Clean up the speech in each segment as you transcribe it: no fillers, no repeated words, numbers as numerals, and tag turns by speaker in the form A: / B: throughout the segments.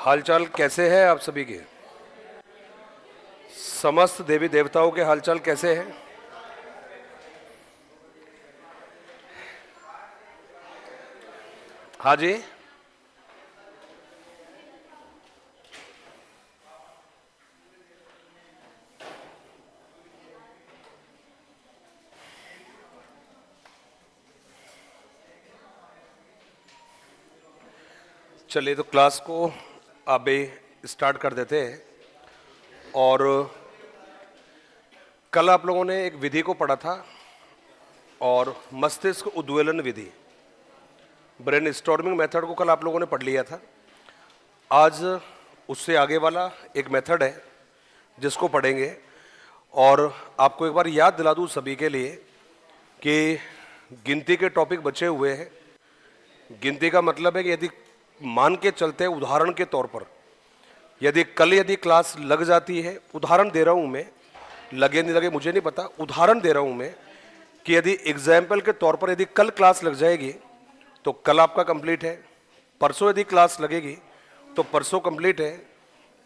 A: हालचाल कैसे है आप सभी के? समस्त देवी देवताओं के हालचाल कैसे हैं? हाँ जी। चलिए तो क्लास को अभी स्टार्ट कर देते हैं। और कल आप लोगों ने एक विधि को पढ़ा था और मस्तिष्क उद्वेलन विधि, ब्रेन स्टॉर्मिंग मेथड को कल आप लोगों ने पढ़ लिया था। आज उससे आगे वाला एक मेथड है जिसको पढ़ेंगे। और आपको एक बार याद दिला दूं सभी के लिए कि गिनती के टॉपिक बचे हुए हैं। गिनती का मतलब है कि यदि मान के चलते हैं उदाहरण के तौर पर, यदि कल क्लास लग जाती है, उदाहरण दे रहा हूं मैं, लगे नहीं लगे मुझे नहीं पता, उदाहरण दे रहा हूं मैं कि यदि एग्जाम्पल के तौर पर यदि कल क्लास लग जाएगी तो कल आपका कंप्लीट है, परसों यदि क्लास लगेगी तो परसों कंप्लीट है।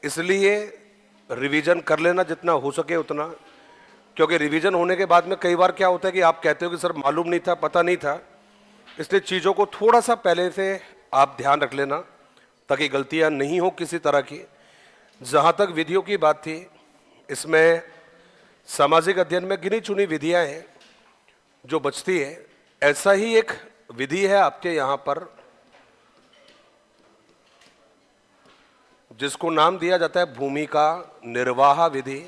A: इसलिए रिवीजन कर लेना जितना हो सके उतना, क्योंकि रिवीजन होने के बाद में कई बार क्या होता है कि आप कहते हो कि सर मालूम नहीं था, पता नहीं था। इसलिए चीज़ों को थोड़ा सा पहले से आप ध्यान रख लेना ताकि गलतियां नहीं हो किसी तरह की। जहाँ तक विधियों की बात थी, इसमें सामाजिक अध्ययन में गिनी चुनी विधियां हैं जो बचती है। ऐसा ही एक विधि है आपके यहाँ पर जिसको नाम दिया जाता है भूमिका निर्वाह विधि।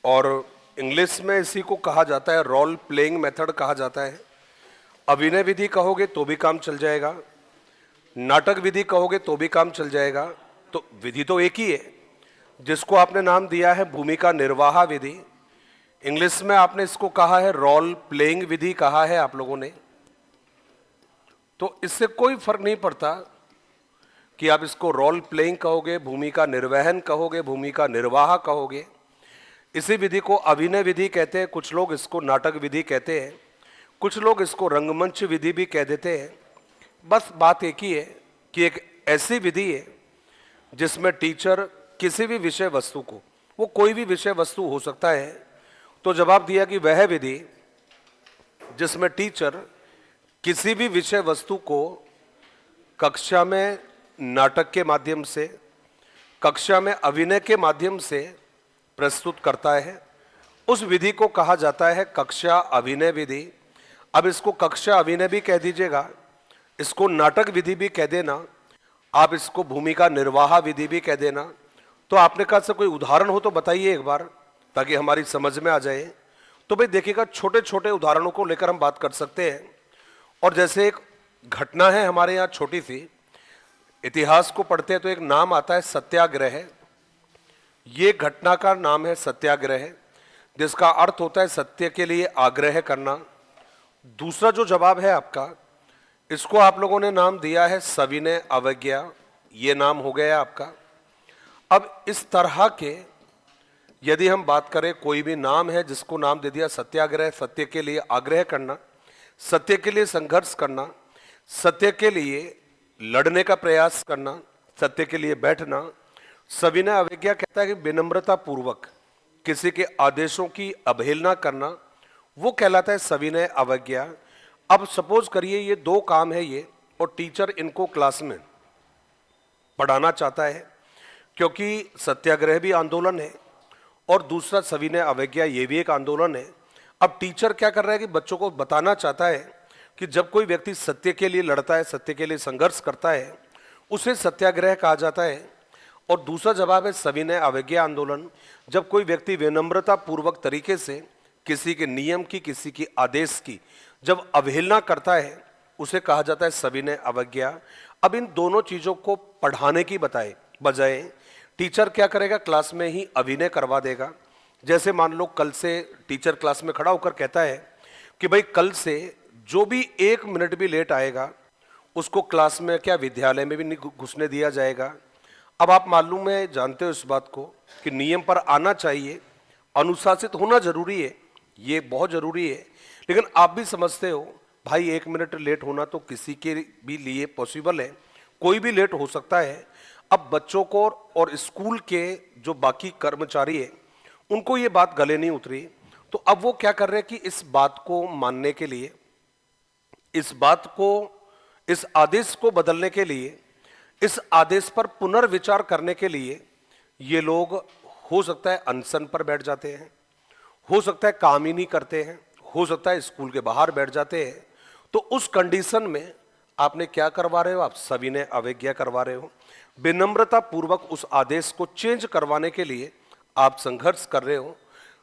A: और इंग्लिश में इसी को कहा जाता है रोल प्लेइंग मेथड कहा जाता है। अभिनय विधि कहोगे तो भी काम चल जाएगा, नाटक विधि कहोगे तो भी काम चल जाएगा। तो विधि तो एक ही है जिसको आपने नाम दिया है भूमिका निर्वाह विधि। इंग्लिश में आपने इसको कहा है रोल प्लेइंग विधि कहा है आप लोगों ने। तो इससे कोई फर्क नहीं पड़ता कि आप इसको रोल प्लेइंग कहोगे, भूमिका निर्वहन कहोगे, भूमिका निर्वाह कहोगे। इसी विधि को अभिनय विधि कहते हैं, कुछ लोग इसको नाटक विधि कहते हैं, कुछ लोग इसको रंगमंच विधि भी कह देते हैं। बस बात एक ही है कि एक ऐसी विधि है जिसमें टीचर किसी भी विषय वस्तु को, वो कोई भी विषय वस्तु हो सकता है, तो जवाब दिया कि वह विधि जिसमें टीचर किसी भी विषय वस्तु को कक्षा में नाटक के माध्यम से, कक्षा में अभिनय के माध्यम से प्रस्तुत करता है, उस विधि को कहा जाता है कक्षा अभिनय विधि। अब इसको कक्षा अभिनय भी कह दीजिएगा, इसको नाटक विधि भी कह देना, आप इसको भूमिका निर्वाह विधि भी कह देना। तो आपने कहा से कोई उदाहरण हो तो बताइए एक बार ताकि हमारी समझ में आ जाए। तो भाई देखिएगा, छोटे छोटे उदाहरणों को लेकर हम बात कर सकते हैं। और जैसे एक घटना है हमारे यहाँ छोटी सी, इतिहास को पढ़ते हैं तो एक नाम आता है सत्याग्रह। ये घटना का नाम है सत्याग्रह, जिसका अर्थ होता है सत्य के लिए आग्रह करना। दूसरा जो जवाब है आपका, इसको आप लोगों ने नाम दिया है सविनय अवज्ञा। ये नाम हो गया आपका। अब इस तरह के यदि हम बात करें, कोई भी नाम है जिसको नाम दे दिया सत्याग्रह, सत्य के लिए आग्रह करना, सत्य के लिए संघर्ष करना, सत्य के लिए लड़ने का प्रयास करना, सत्य के लिए बैठना। सविनय अवज्ञा कहता है कि विनम्रता पूर्वक किसी के आदेशों की अवहेलना करना, वो कहलाता है सविनय अवज्ञा। अब सपोज करिए ये दो काम है ये, और टीचर इनको क्लास में पढ़ाना चाहता है, क्योंकि सत्याग्रह भी आंदोलन है और दूसरा सविनय अवज्ञा ये भी एक आंदोलन है। अब टीचर क्या कर रहा है कि बच्चों को बताना चाहता है कि जब कोई व्यक्ति सत्य के लिए लड़ता है, सत्य के लिए संघर्ष करता है, उसे सत्याग्रह कहा जाता है। और दूसरा जवाब है सविनय अवज्ञा आंदोलन। जब कोई व्यक्ति विनम्रता पूर्वक तरीके से किसी के नियम की, किसी की आदेश की जब अवहेलना करता है, उसे कहा जाता है सविनय अवज्ञा। अब इन दोनों चीजों को पढ़ाने की बजाय टीचर क्या करेगा, क्लास में ही अभिनय करवा देगा। जैसे मान लो कल से टीचर क्लास में खड़ा होकर कहता है कि भाई कल से जो भी 1 मिनट भी लेट आएगा उसको क्लास में क्या विद्यालय में भी नहीं घुसने दिया जाएगा। अब आप मालूम है, जानते हो इस बात को कि नियम पर आना चाहिए, अनुशासित होना जरूरी है, ये बहुत जरूरी है। लेकिन आप भी समझते हो भाई, 1 मिनट लेट होना तो किसी के भी लिए पॉसिबल है, कोई भी लेट हो सकता है। अब बच्चों को और स्कूल के जो बाकी कर्मचारी है उनको ये बात गले नहीं उतरी, तो अब वो क्या कर रहे हैं कि इस बात को मानने के लिए, इस बात को, इस आदेश को बदलने के लिए, इस आदेश पर पुनर्विचार करने के लिए ये लोग हो सकता है अनशन पर बैठ जाते हैं, हो सकता है काम ही नहीं करते हैं, हो सकता है स्कूल के बाहर बैठ जाते हैं। तो उस कंडीशन में आपने क्या करवा रहे हो, आप सभी ने अवज्ञा करवा रहे हो। विनम्रता पूर्वक उस आदेश को चेंज करवाने के लिए आप संघर्ष कर रहे हो,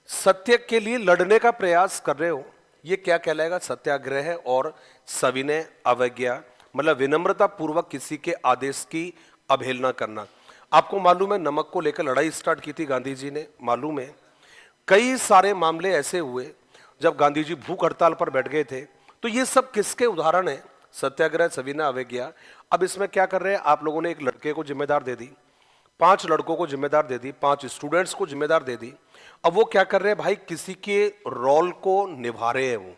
A: सत्य के लिए लड़ने का प्रयास कर रहे हो। ये क्या कहलाएगा, सत्याग्रह और सविनय अवज्ञा, मतलब विनम्रता पूर्वक किसी के आदेश की अवहेलना करना। आपको मालूम है नमक को लेकर लड़ाई स्टार्ट की थी गांधी जी ने, मालूम है कई सारे मामले ऐसे हुए जब गांधी जी भूख हड़ताल पर बैठ गए थे। तो ये सब किसके उदाहरण है, सत्याग्रह सविनय अवज्ञा। अब इसमें क्या कर रहे हैं आप लोगों ने, एक लड़के को जिम्मेदार दे दी, 5 लड़कों को जिम्मेदार दे दी, 5 स्टूडेंट्स को जिम्मेदार दे दी। अब वो क्या कर रहे हैं भाई, किसी के रोल को निभा रहे हैं, वो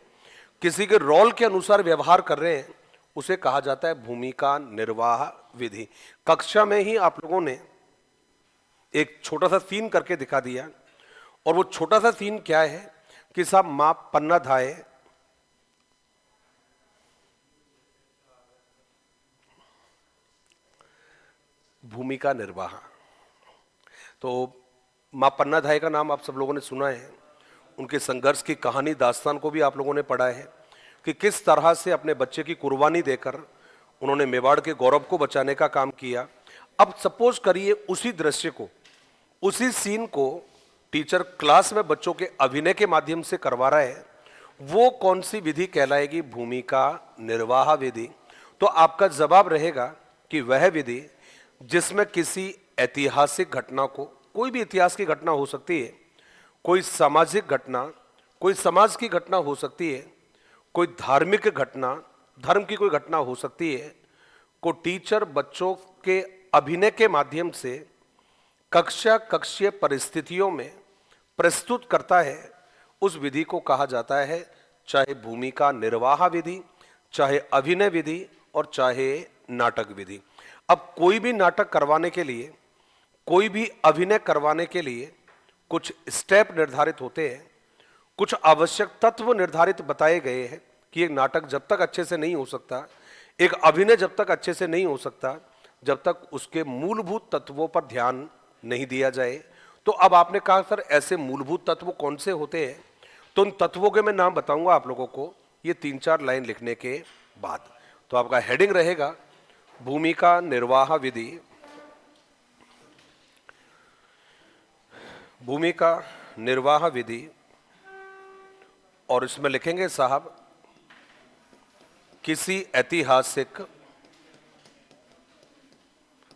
A: किसी के रोल के अनुसार व्यवहार कर रहे हैं। उसे कहा जाता है भूमिका निर्वाह विधि। कक्षा में ही आप लोगों ने एक छोटा सा सीन करके दिखा दिया, और वो छोटा सा सीन क्या है कि साहब मां पन्ना धाए, भूमिका निर्वाह। तो मां पन्ना धाय का नाम आप सब लोगों ने सुना है, उनके संघर्ष की कहानी दास्तान को भी आप लोगों ने पढ़ा है कि किस तरह से अपने बच्चे की कुर्बानी देकर उन्होंने मेवाड़ के गौरव को बचाने का काम किया। अब सपोज करिए उसी दृश्य को, उसी सीन को टीचर क्लास में बच्चों के अभिनय के माध्यम से करवा रहा है, वो कौन सी विधि कहलाएगी, भूमिका निर्वाह विधि। तो आपका जवाब रहेगा कि वह विधि जिसमें किसी ऐतिहासिक घटना को, कोई भी इतिहास की घटना हो सकती है, कोई सामाजिक घटना, कोई समाज की घटना हो सकती है, कोई धार्मिक घटना, धर्म की कोई घटना हो सकती है, को टीचर बच्चों के अभिनय के माध्यम से कक्षीय परिस्थितियों में प्रस्तुत करता है, उस विधि को कहा जाता है चाहे भूमिका निर्वाह विधि, चाहे अभिनय विधि और चाहे नाटक विधि। अब कोई भी नाटक करवाने के लिए, कोई भी अभिनय करवाने के लिए कुछ स्टेप निर्धारित होते हैं, कुछ आवश्यक तत्व निर्धारित बताए गए हैं कि एक नाटक जब तक अच्छे से नहीं हो सकता, एक अभिनय जब तक अच्छे से नहीं हो सकता, जब तक उसके मूलभूत तत्वों पर ध्यान नहीं दिया जाए। तो अब आपने कहा सर ऐसे मूलभूत तत्व कौन से होते हैं, तो उन तत्वों के मैं नाम बताऊंगा आप लोगों को ये 3-4 लाइन लिखने के बाद। तो आपका हेडिंग रहेगा भूमिका निर्वाह विधि, भूमिका निर्वाह विधि, और इसमें लिखेंगे साहब किसी ऐतिहासिक,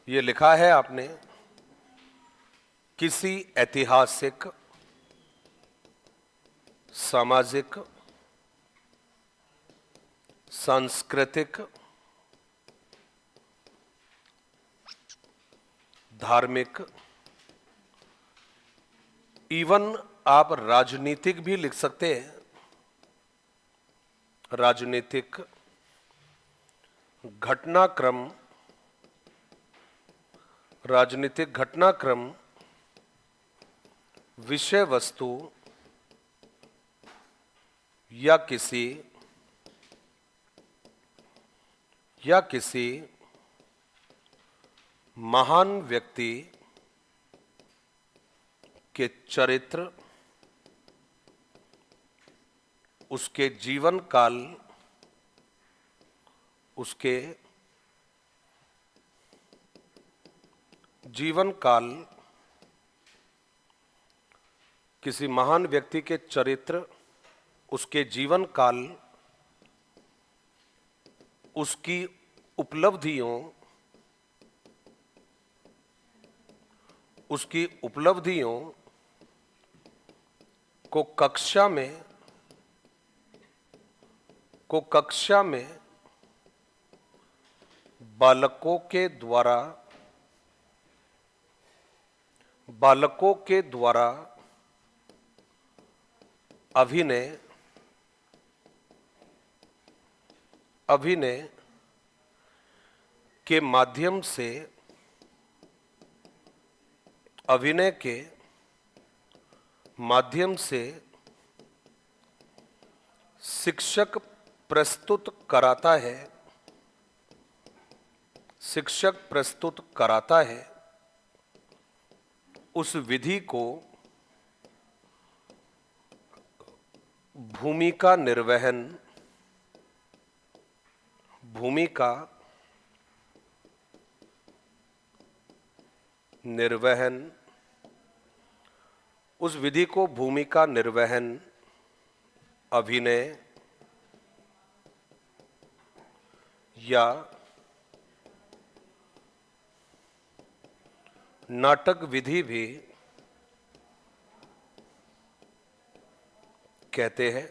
A: ये लिखा है आपने, किसी ऐतिहासिक, सामाजिक, सांस्कृतिक, धार्मिक, इवन आप राजनीतिक भी लिख सकते हैं, राजनीतिक घटनाक्रम, राजनीतिक घटनाक्रम, विषय वस्तु या किसी महान व्यक्ति के चरित्र, उसके जीवन काल, उसके जीवन काल, किसी महान व्यक्ति के चरित्र, उसके जीवन काल, उसकी उपलब्धियों, उसकी उपलब्धियों को कक्षा में बालकों के द्वारा अभिनय अभिनय के माध्यम से अभिनय के माध्यम से शिक्षक प्रस्तुत कराता है, शिक्षक प्रस्तुत कराता है उस विधि को भूमिका निर्वहन, भूमिका निर्वहन, उस विधि को भूमिका निर्वहन, अभिनय या नाटक विधि भी कहते हैं।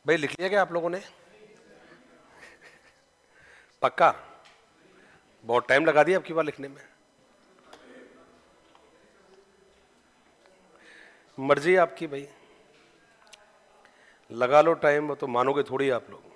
A: भाई लिख लिया क्या आप लोगों ने? पक्का? बहुत टाइम लगा दिया आपकी बार लिखने में। मर्जी आपकी भाई, लगा लो टाइम, तो मानोगे थोड़ी आप लोग।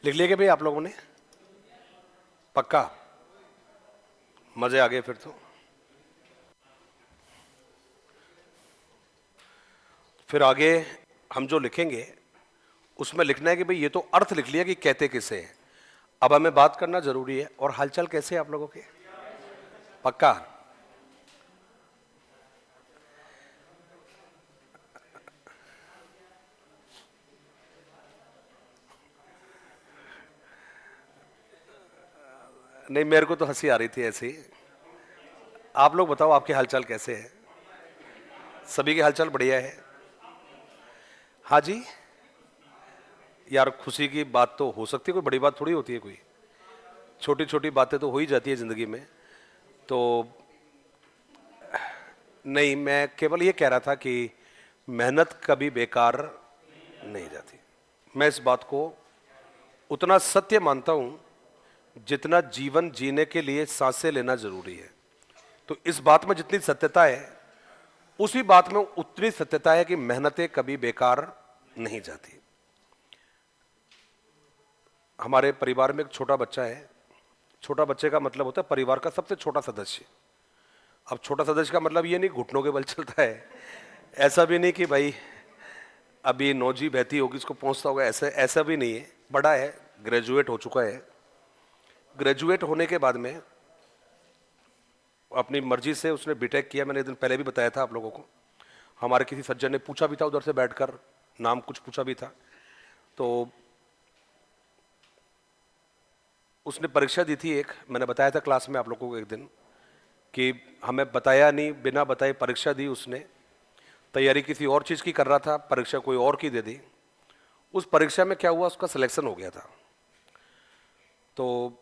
A: लिख लिया क्या भाई आप लोगों ने? पक्का? मजे आ गए फिर तो। फिर आगे हम जो लिखेंगे उसमें लिखना है कि भाई ये तो अर्थ लिख लिया कि कहते किसे हैं, अब हमें बात करना जरूरी है। और हालचाल कैसे है आप लोगों के? पक्का? नहीं, मेरे को तो हंसी आ रही थी ऐसे ही। आप लोग बताओ आपके हालचाल कैसे है? सभी के हालचाल बढ़िया है? हाँ जी यार, खुशी की बात तो हो सकती है, कोई बड़ी बात थोड़ी होती है, कोई छोटी छोटी बातें तो हो ही जाती है जिंदगी में। तो नहीं, मैं केवल ये कह रहा था कि मेहनत कभी बेकार नहीं जाती। मैं इस बात को उतना सत्य मानता हूं जितना जीवन जीने के लिए सांसें लेना जरूरी है। तो इस बात में जितनी सत्यता है, उसी बात में उतनी सत्यता है कि मेहनतें कभी बेकार नहीं जाती। हमारे परिवार में एक छोटा बच्चा है। छोटा बच्चे का मतलब होता है परिवार का सबसे छोटा सदस्य। अब छोटा सदस्य का मतलब ये नहीं घुटनों के बल चलता है, ऐसा भी नहीं कि भाई अभी नौजी बहती होगी इसको पहुंचता होगा, ऐसा भी नहीं है। बड़ा है, ग्रेजुएट हो चुका है। ग्रेजुएट होने के बाद में अपनी मर्जी से उसने बीटेक किया। मैंने एक दिन पहले भी बताया था आप लोगों को। हमारे किसी सज्जन ने पूछा भी था उधर से बैठकर, नाम कुछ पूछा भी था। तो उसने परीक्षा दी थी एक, मैंने बताया था क्लास में आप लोगों को एक दिन कि हमें बताया नहीं, बिना बताए परीक्षा दी उसने। तैयारी किसी और चीज़ की कर रहा था, परीक्षा कोई और की दे दी। उस परीक्षा में क्या हुआ, उसका सिलेक्शन हो गया था। तो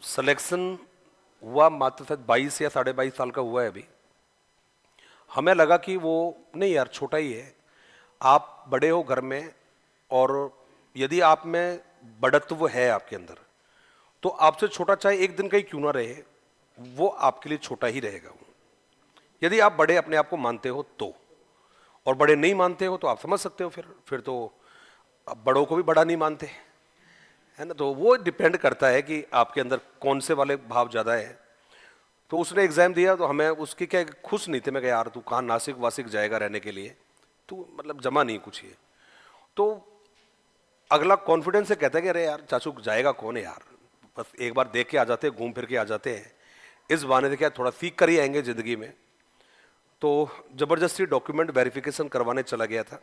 A: सिलेक्शन हुआ मात्र शायद 22 या 22.5 साल का हुआ है अभी। हमें लगा कि वो नहीं यार, छोटा ही है। आप बड़े हो घर में, और यदि आप में बड़त्व है आपके अंदर, तो आपसे छोटा चाहे एक दिन का ही क्यों ना रहे, वो आपके लिए छोटा ही रहेगा वो। यदि आप बड़े अपने आप को मानते हो तो, और बड़े नहीं मानते हो तो आप समझ सकते हो फिर तो अब बड़ों को भी बड़ा नहीं मानते, है ना। तो वो डिपेंड करता है कि आपके अंदर कौन से वाले भाव ज़्यादा है। तो उसने एग्ज़ाम दिया, तो हमें उसकी क्या खुश नहीं थे। मैं कहा यार तू कहाँ नासिक वासिक जाएगा रहने के लिए, तू मतलब जमा नहीं कुछ ये। तो अगला कॉन्फिडेंस से कहता है कि अरे यार चाचू जाएगा कौन है यार, बस एक बार देख के आ जाते हैं, घूम फिर के आ जाते हैं, इस बहाने से क्या थोड़ा सीख कर ही आएंगे ज़िंदगी में। तो ज़बरदस्ती डॉक्यूमेंट वेरिफिकेशन करवाने चला गया था।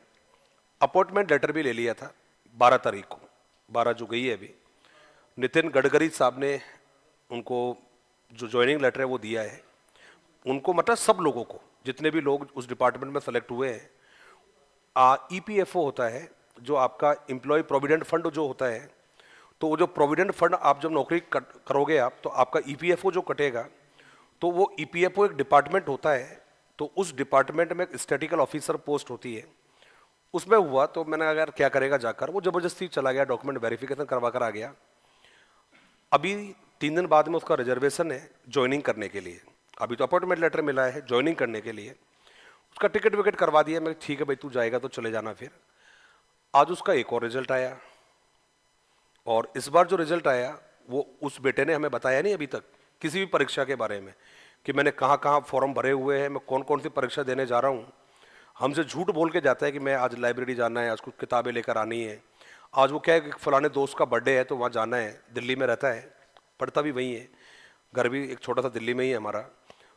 A: अपॉइंटमेंट लेटर भी ले लिया था 12 तारीख को। 12 जो गई है अभी, नितिन गडकरी साहब ने उनको जो ज्वाइनिंग लेटर है वो दिया है। उनको मतलब सब लोगों को, जितने भी लोग उस डिपार्टमेंट में सेलेक्ट हुए हैं, ईपीएफओ होता है जो आपका एम्प्लॉय प्रोविडेंट फंड जो होता है, तो वो जो प्रोविडेंट फंड आप जब नौकरी करोगे आप, तो आपका ईपीएफओ जो कटेगा, तो वो ईपीएफओ एक डिपार्टमेंट होता है, तो उस डिपार्टमेंट में एक स्टैटिकल ऑफिसर पोस्ट होती है। उसमें हुआ तो मैंने अगर क्या करेगा जाकर, वो जबरदस्ती चला गया, डॉक्यूमेंट वेरिफिकेशन करवा कर आ गया। अभी 3 दिन बाद में उसका रिजर्वेशन है ज्वाइनिंग करने के लिए। अभी तो अपॉइंटमेंट लेटर मिला है ज्वाइनिंग करने के लिए, उसका टिकट विकेट करवा दिया। मैं ठीक है भाई तू जाएगा तो चले जाना। फिर आज उसका एक और रिजल्ट आया, और इस बार जो रिजल्ट आया वो उस बेटे ने हमें बताया नहीं अभी तक किसी भी परीक्षा के बारे में, कि मैंने कहाँ कहाँ फॉर्म भरे हुए हैं, मैं कौन कौन सी परीक्षा देने जा रहा हूँ। हमसे झूठ बोल के जाता है कि मैं आज लाइब्रेरी जाना है, आज कुछ किताबें लेकर आनी है, आज वो क्या है कि फलाने दोस्त का बर्थडे है तो वहाँ जाना है। दिल्ली में रहता है, पढ़ता भी वहीं है, घर भी एक छोटा सा दिल्ली में ही है हमारा।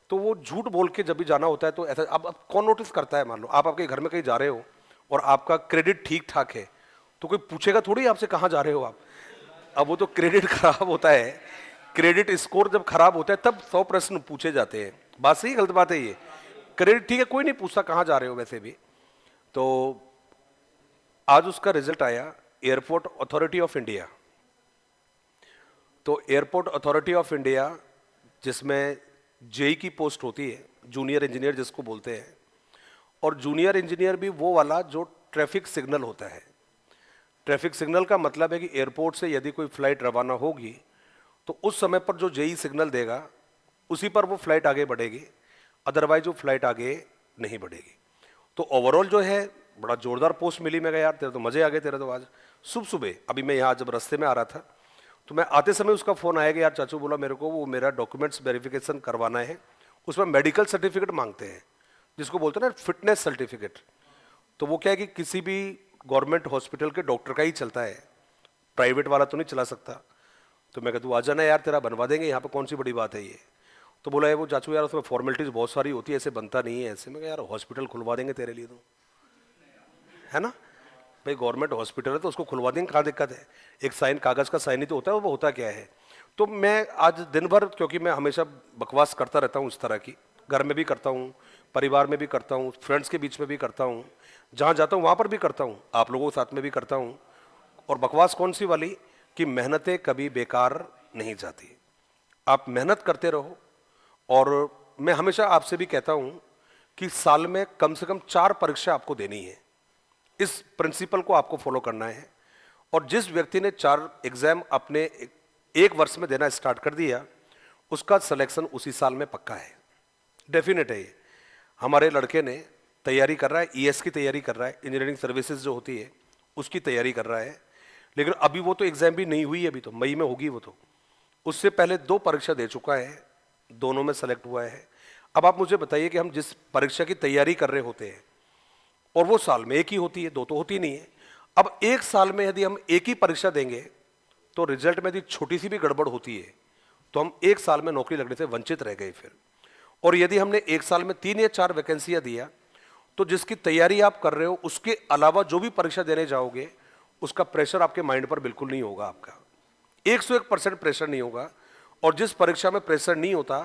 A: तो वो झूठ बोल के जब भी जाना होता है तो ऐसा, अब कौन नोटिस करता है। मान लो आप आपके घर में कहीं जा रहे हो और आपका क्रेडिट ठीक ठाक है, तो कोई पूछेगा थोड़ी आपसे कहाँ जा रहे हो आप। अब वो तो क्रेडिट खराब होता है, क्रेडिट स्कोर जब खराब होता है तब 100 प्रश्न पूछे जाते हैं। बात सही गलत बात है ये? क्रेडिट ठीक है, कोई नहीं पूछता कहाँ जा रहे हो वैसे भी। तो आज उसका रिजल्ट आया एयरपोर्ट अथॉरिटी ऑफ इंडिया। तो एयरपोर्ट अथॉरिटी ऑफ इंडिया जिसमें जेई की पोस्ट होती है, जूनियर इंजीनियर जिसको बोलते हैं, और जूनियर इंजीनियर भी वो वाला जो ट्रैफिक सिग्नल होता है। ट्रैफिक सिग्नल का मतलब है कि एयरपोर्ट से यदि कोई फ्लाइट रवाना होगी तो उस समय पर जो जेई सिग्नल देगा उसी पर वो फ्लाइट आगे बढ़ेगी, अदरवाइज वो फ्लाइट आगे नहीं बढ़ेगी। तो ओवरऑल जो है बड़ा जोरदार पोस्ट मिली। मैं कहा यार तेरे तो मजे आ गए, तेरे तो आज सुबह सुबह। अभी मैं यहाँ जब रास्ते में आ रहा था तो मैं आते समय उसका फ़ोन आया कि यार चाचू बोला मेरे को वो मेरा डॉक्यूमेंट्स वेरिफिकेशन करवाना है, उसमें मेडिकल सर्टिफिकेट मांगते हैं जिसको बोलते हैं ना फिटनेस सर्टिफिकेट। तो वो क्या है कि किसी भी गवर्नमेंट हॉस्पिटल के डॉक्टर का ही चलता है, प्राइवेट वाला तो नहीं चला सकता। तो मैं कहता तू आ जाना यार, तेरा बनवा देंगे, यहाँ पे कौन सी बड़ी बात है ये। तो बोला है वो चाचू यार उसमें फॉर्मेलिटीज़ बहुत सारी होती है, ऐसे बनता नहीं है ऐसे। मैं यार हॉस्पिटल खुलवा देंगे तेरे लिए, तो है ना भाई, गवर्नमेंट हॉस्पिटल है तो उसको खुलवा देंगे, कहाँ दिक्कत है। एक साइन, कागज़ का साइन ही तो होता है, वो होता क्या है। तो मैं आज दिन भर, क्योंकि मैं हमेशा बकवास करता रहता हूँ इस तरह की, घर में भी करता हूँ, परिवार में भी करता हूँ, फ्रेंड्स के बीच में भी करता हूँ, जहाँ जाता हूँ वहाँ पर भी करता हूँ, आप लोगों के साथ में भी करता हूँ। और बकवास कौन सी वाली, कि मेहनतें कभी बेकार नहीं जाती, आप मेहनत करते रहो। और मैं हमेशा आपसे भी कहता हूँ कि साल में कम से कम 4 परीक्षा आपको देनी है, इस प्रिंसिपल को आपको फॉलो करना है। और जिस व्यक्ति ने 4 एग्जाम अपने एक वर्ष में देना स्टार्ट कर दिया, उसका सिलेक्शन उसी साल में पक्का है, डेफिनेट है ये। हमारे लड़के ने तैयारी कर रहा है, ईएस की तैयारी कर रहा है, इंजीनियरिंग सर्विसेज जो होती है उसकी तैयारी कर रहा है, लेकिन अभी वो तो एग्जाम भी नहीं हुई है, अभी तो मई में होगी वो। तो उससे पहले 2 परीक्षा दे चुका है, दोनों में सेलेक्ट हुआ है। अब आप मुझे बताइए कि हम जिस परीक्षा की तैयारी कर रहे होते हैं और वो साल में एक ही होती है, 2 तो होती नहीं है। अब एक साल में यदि हम एक ही परीक्षा देंगे तो रिजल्ट में यदि छोटी सी भी गड़बड़ होती है तो हम एक साल में नौकरी लगने से वंचित रह गए फिर। और यदि हमने एक साल में 3 या 4 वैकेंसियां दिया तो जिसकी तैयारी आप कर रहे हो उसके अलावा जो भी परीक्षा देने जाओगे उसका प्रेशर आपके माइंड पर बिल्कुल नहीं होगा, आपका 101% प्रेशर नहीं होगा। और जिस परीक्षा में प्रेशर नहीं होता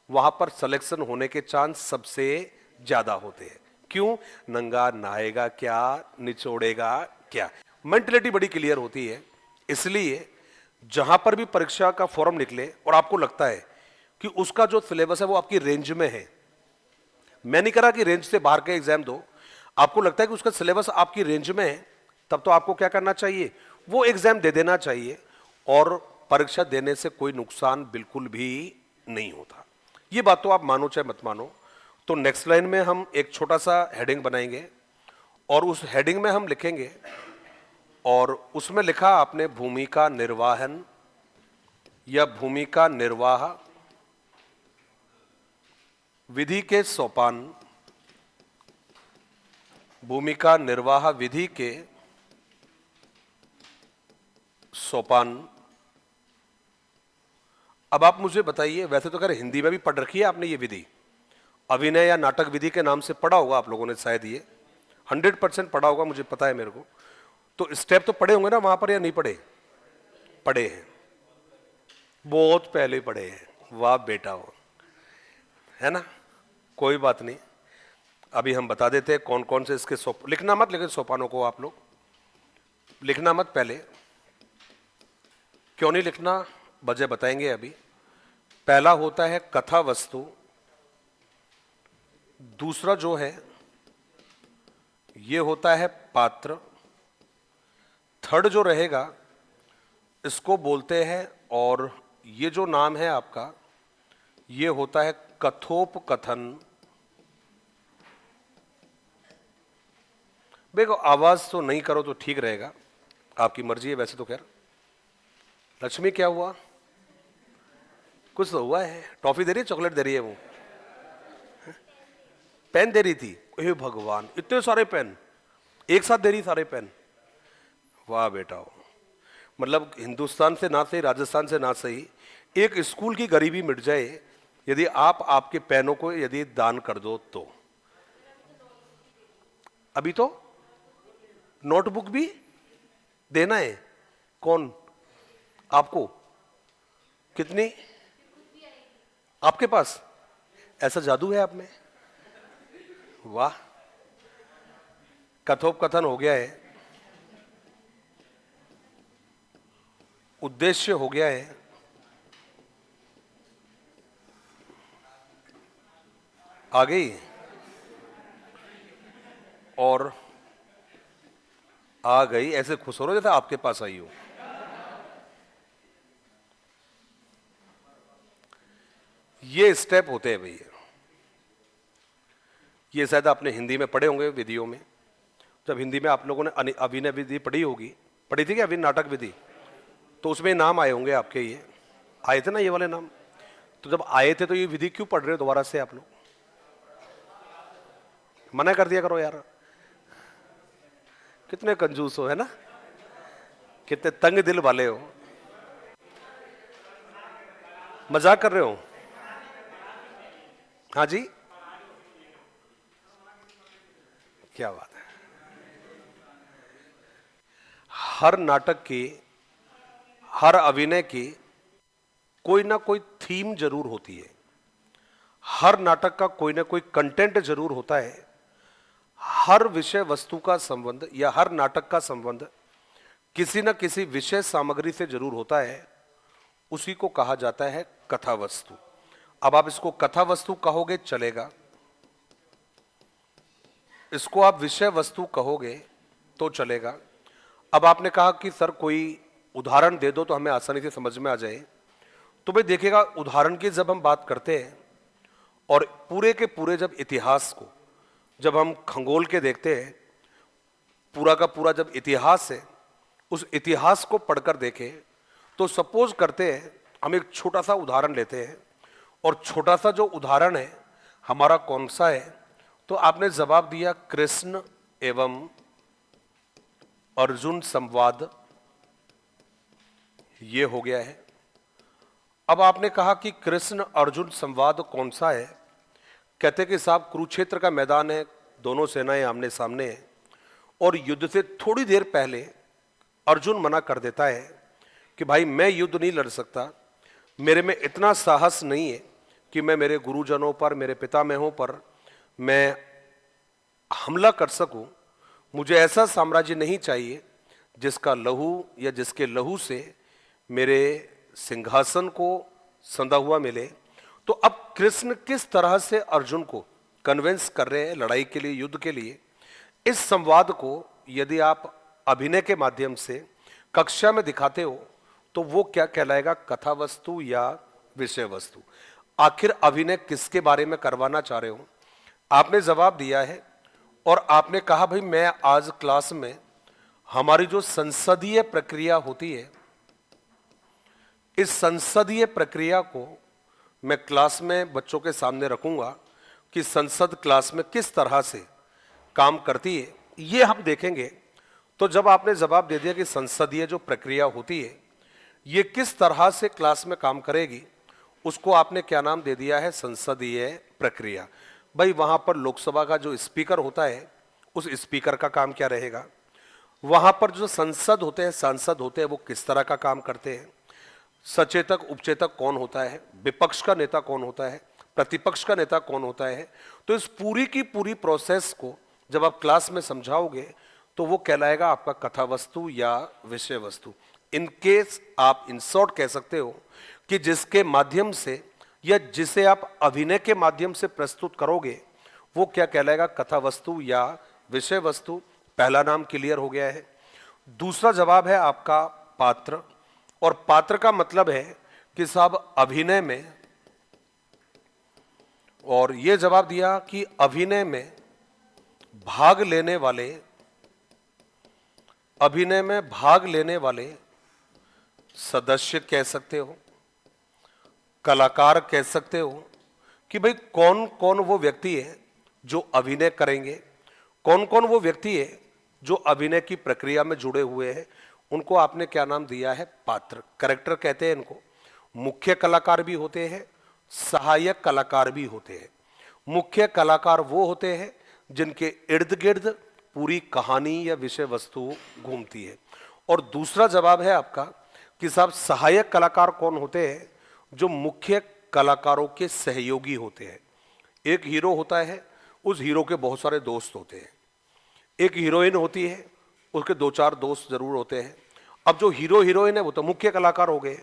A: वहां पर सिलेक्शन होने के चांस सबसे ज्यादा होते हैं। क्यों? नंगा नहाएगा क्या, निचोड़ेगा क्या, मेंटलिटी बड़ी क्लियर होती है। इसलिए जहां पर भी परीक्षा का फॉर्म निकले और आपको लगता है कि उसका जो सिलेबस है वो आपकी रेंज में है, मैं नहीं करा कि रेंज से बाहर के एग्जाम दो, आपको लगता है कि उसका सिलेबस आपकी रेंज में है, तब तो आपको क्या करना चाहिए, वो एग्जाम दे देना चाहिए। और परीक्षा देने से कोई नुकसान बिल्कुल भी नहीं होता। ये बात तो आप मानो चाहे मत मानो। तो नेक्स्ट लाइन में हम एक छोटा सा हेडिंग बनाएंगे और उस हेडिंग में हम लिखेंगे, और उसमें लिखा आपने भूमिका निर्वाहन या भूमिका निर्वाह विधि के सोपान, भूमिका निर्वाह विधि के सोपान। अब आप मुझे बताइए, वैसे तो खैर हिंदी में भी पढ़ रखी है आपने ये विधि, अभिनय या नाटक विधि के नाम से पढ़ा होगा आप लोगों ने शायद, ये 100% पढ़ा होगा, मुझे पता है मेरे को। तो स्टेप तो पढ़े होंगे ना वहां पर, या नहीं पढ़े? पढ़े हैं, बहुत पहले पढ़े हैं। वाह बेटा हो, है ना? कोई बात नहीं, अभी हम बता देते हैं कौन कौन से इसके लिखना मत, लेकिन सोपानों को आप लोग लिखना मत पहले। क्यों नहीं लिखना, वजह बताएंगे अभी। पहला होता है कथा वस्तु, दूसरा जो है ये होता है पात्र, थर्ड जो रहेगा इसको बोलते हैं, और ये जो नाम है आपका ये होता है कथोपकथन। देखो आवाज तो नहीं करो तो ठीक रहेगा, आपकी मर्जी है वैसे तो। खैर लक्ष्मी क्या हुआ, कुछ तो हुआ है? टॉफी दे रही है, चॉकलेट दे रही है वो? पेन दे रही थी? हे भगवान, इतने सारे पेन एक साथ दे रही, सारे पेन। वाह बेटा हो, मतलब हिंदुस्तान से ना सही, राजस्थान से ना सही, एक स्कूल की गरीबी मिट जाए यदि आप आपके पेनों को यदि दान कर दो तो। अभी तो नोटबुक भी देना है। कौन? आपको? कितनी आपके पास? ऐसा जादू है आप में? वाह, कथोपकथन हो गया है, उद्देश्य हो गया है, आ गई, और आ गई। ऐसे खुश हो रहे जैसे आपके पास आई हो। ये स्टेप होते हैं भैया, ये शायद आपने हिंदी में पढ़े होंगे विधियों में। जब हिंदी में आप लोगों ने अभिनय विधि पढ़ी होगी, पढ़ी थी क्या अभिनय नाटक विधि? तो उसमें नाम आए होंगे आपके, ये आए थे ना ये वाले नाम। तो जब आए थे तो ये विधि क्यों पढ़ रहे हो दोबारा से आप लोग? मना कर दिया करो यार, कितने कंजूस हो, है ना? कितने तंग दिल वाले हो। मजाक कर रहे हो? हाँ जी, क्या बात है। हर नाटक की, हर अभिनय की कोई ना कोई थीम जरूर होती है, हर नाटक का कोई ना कोई कंटेंट जरूर होता है, हर विषय वस्तु का संबंध या हर नाटक का संबंध किसी न किसी विषय सामग्री से जरूर होता है, उसी को कहा जाता है कथा वस्तु। अब आप इसको कथा वस्तु कहोगे चलेगा, इसको आप विषय वस्तु कहोगे तो चलेगा। अब आपने कहा कि सर कोई उदाहरण दे दो तो हमें आसानी से समझ में आ जाए, तो भाई देखिएगा, उदाहरण की जब हम बात करते हैं और पूरे के पूरे जब इतिहास को जब हम खंगोल के देखते हैं, पूरा का पूरा जब इतिहास है उस इतिहास को पढ़कर देखें, तो सपोज करते हैं हम एक छोटा सा उदाहरण लेते हैं, और छोटा सा जो उदाहरण है हमारा कौन सा है? तो आपने जवाब दिया कृष्ण एवं अर्जुन संवाद, ये हो गया है। अब आपने कहा कि कृष्ण अर्जुन संवाद कौन सा है? कहते कि साहब कुरुक्षेत्र का मैदान है, दोनों सेनाएं आमने सामने हैं, और युद्ध से थोड़ी देर पहले अर्जुन मना कर देता है कि भाई मैं युद्ध नहीं लड़ सकता, मेरे में इतना साहस नहीं है कि मैं मेरे गुरुजनों पर, मेरे पितामहों पर मैं हमला कर सकूं। मुझे ऐसा साम्राज्य नहीं चाहिए जिसका लहू या जिसके लहू से मेरे सिंहासन को संधा हुआ मिले। तो अब कृष्ण किस तरह से अर्जुन को कन्विंस कर रहे हैं लड़ाई के लिए, युद्ध के लिए, इस संवाद को यदि आप अभिनय के माध्यम से कक्षा में दिखाते हो तो वो क्या कहलाएगा, कथा वस्तु या विषय वस्तु? आखिर अभिनय किसके बारे में करवाना चाह रहे हो? आपने जवाब दिया है और आपने कहा भाई मैं आज क्लास में हमारी जो संसदीय प्रक्रिया होती है, इस संसदीय प्रक्रिया को मैं क्लास में बच्चों के सामने रखूंगा कि संसद क्लास में किस तरह से काम करती है, ये हम देखेंगे। तो जब आपने जवाब दे दिया कि संसदीय जो प्रक्रिया होती है ये किस तरह से क्लास में काम करेगी, उसको आपने क्या नाम दे दिया है, संसदीय प्रक्रिया। भाई वहां पर लोकसभा का जो स्पीकर होता है उस स्पीकर का काम क्या रहेगा, वहां पर जो संसद होते हैं, सांसद होते हैं, वो किस तरह का काम करते हैं, सचेतक उपचेतक कौन होता है, विपक्ष का नेता कौन होता है, प्रतिपक्ष का नेता कौन होता है। तो इस पूरी की पूरी प्रोसेस को जब आप क्लास में समझाओगे तो वो कहलाएगा आपका कथा वस्तु या विषय वस्तु। इनकेस आप इन शॉर्ट कह सकते हो कि जिसके माध्यम से या जिसे आप अभिनय के माध्यम से प्रस्तुत करोगे वो क्या कहलाएगा, कथा वस्तु या विषय वस्तु। पहला नाम क्लियर हो गया है। दूसरा जवाब है आपका पात्र, और पात्र का मतलब है कि साहब अभिनय में, और यह जवाब दिया कि अभिनय में भाग लेने वाले, अभिनय में भाग लेने वाले सदस्य कह सकते हो, कलाकार कह सकते हो, कि भाई कौन कौन वो व्यक्ति है जो अभिनय करेंगे, कौन कौन वो व्यक्ति है जो अभिनय की प्रक्रिया में जुड़े हुए हैं। उनको आपने क्या नाम दिया है, पात्र, कैरेक्टर कहते हैं इनको। मुख्य कलाकार भी होते हैं, सहायक कलाकार भी होते हैं। मुख्य कलाकार वो होते हैं जिनके इर्द गिर्द पूरी कहानी या विषय वस्तु घूमती है। और दूसरा जवाब है आपका कि साहब सहायक कलाकार कौन होते हैं, जो मुख्य कलाकारों के सहयोगी होते हैं। एक हीरो होता है, उस हीरो के बहुत सारे दोस्त होते हैं। एक हीरोइन होती है, उसके दो चार दोस्त जरूर होते हैं। अब जो हीरो हीरोइन है वो तो मुख्य कलाकार हो गए,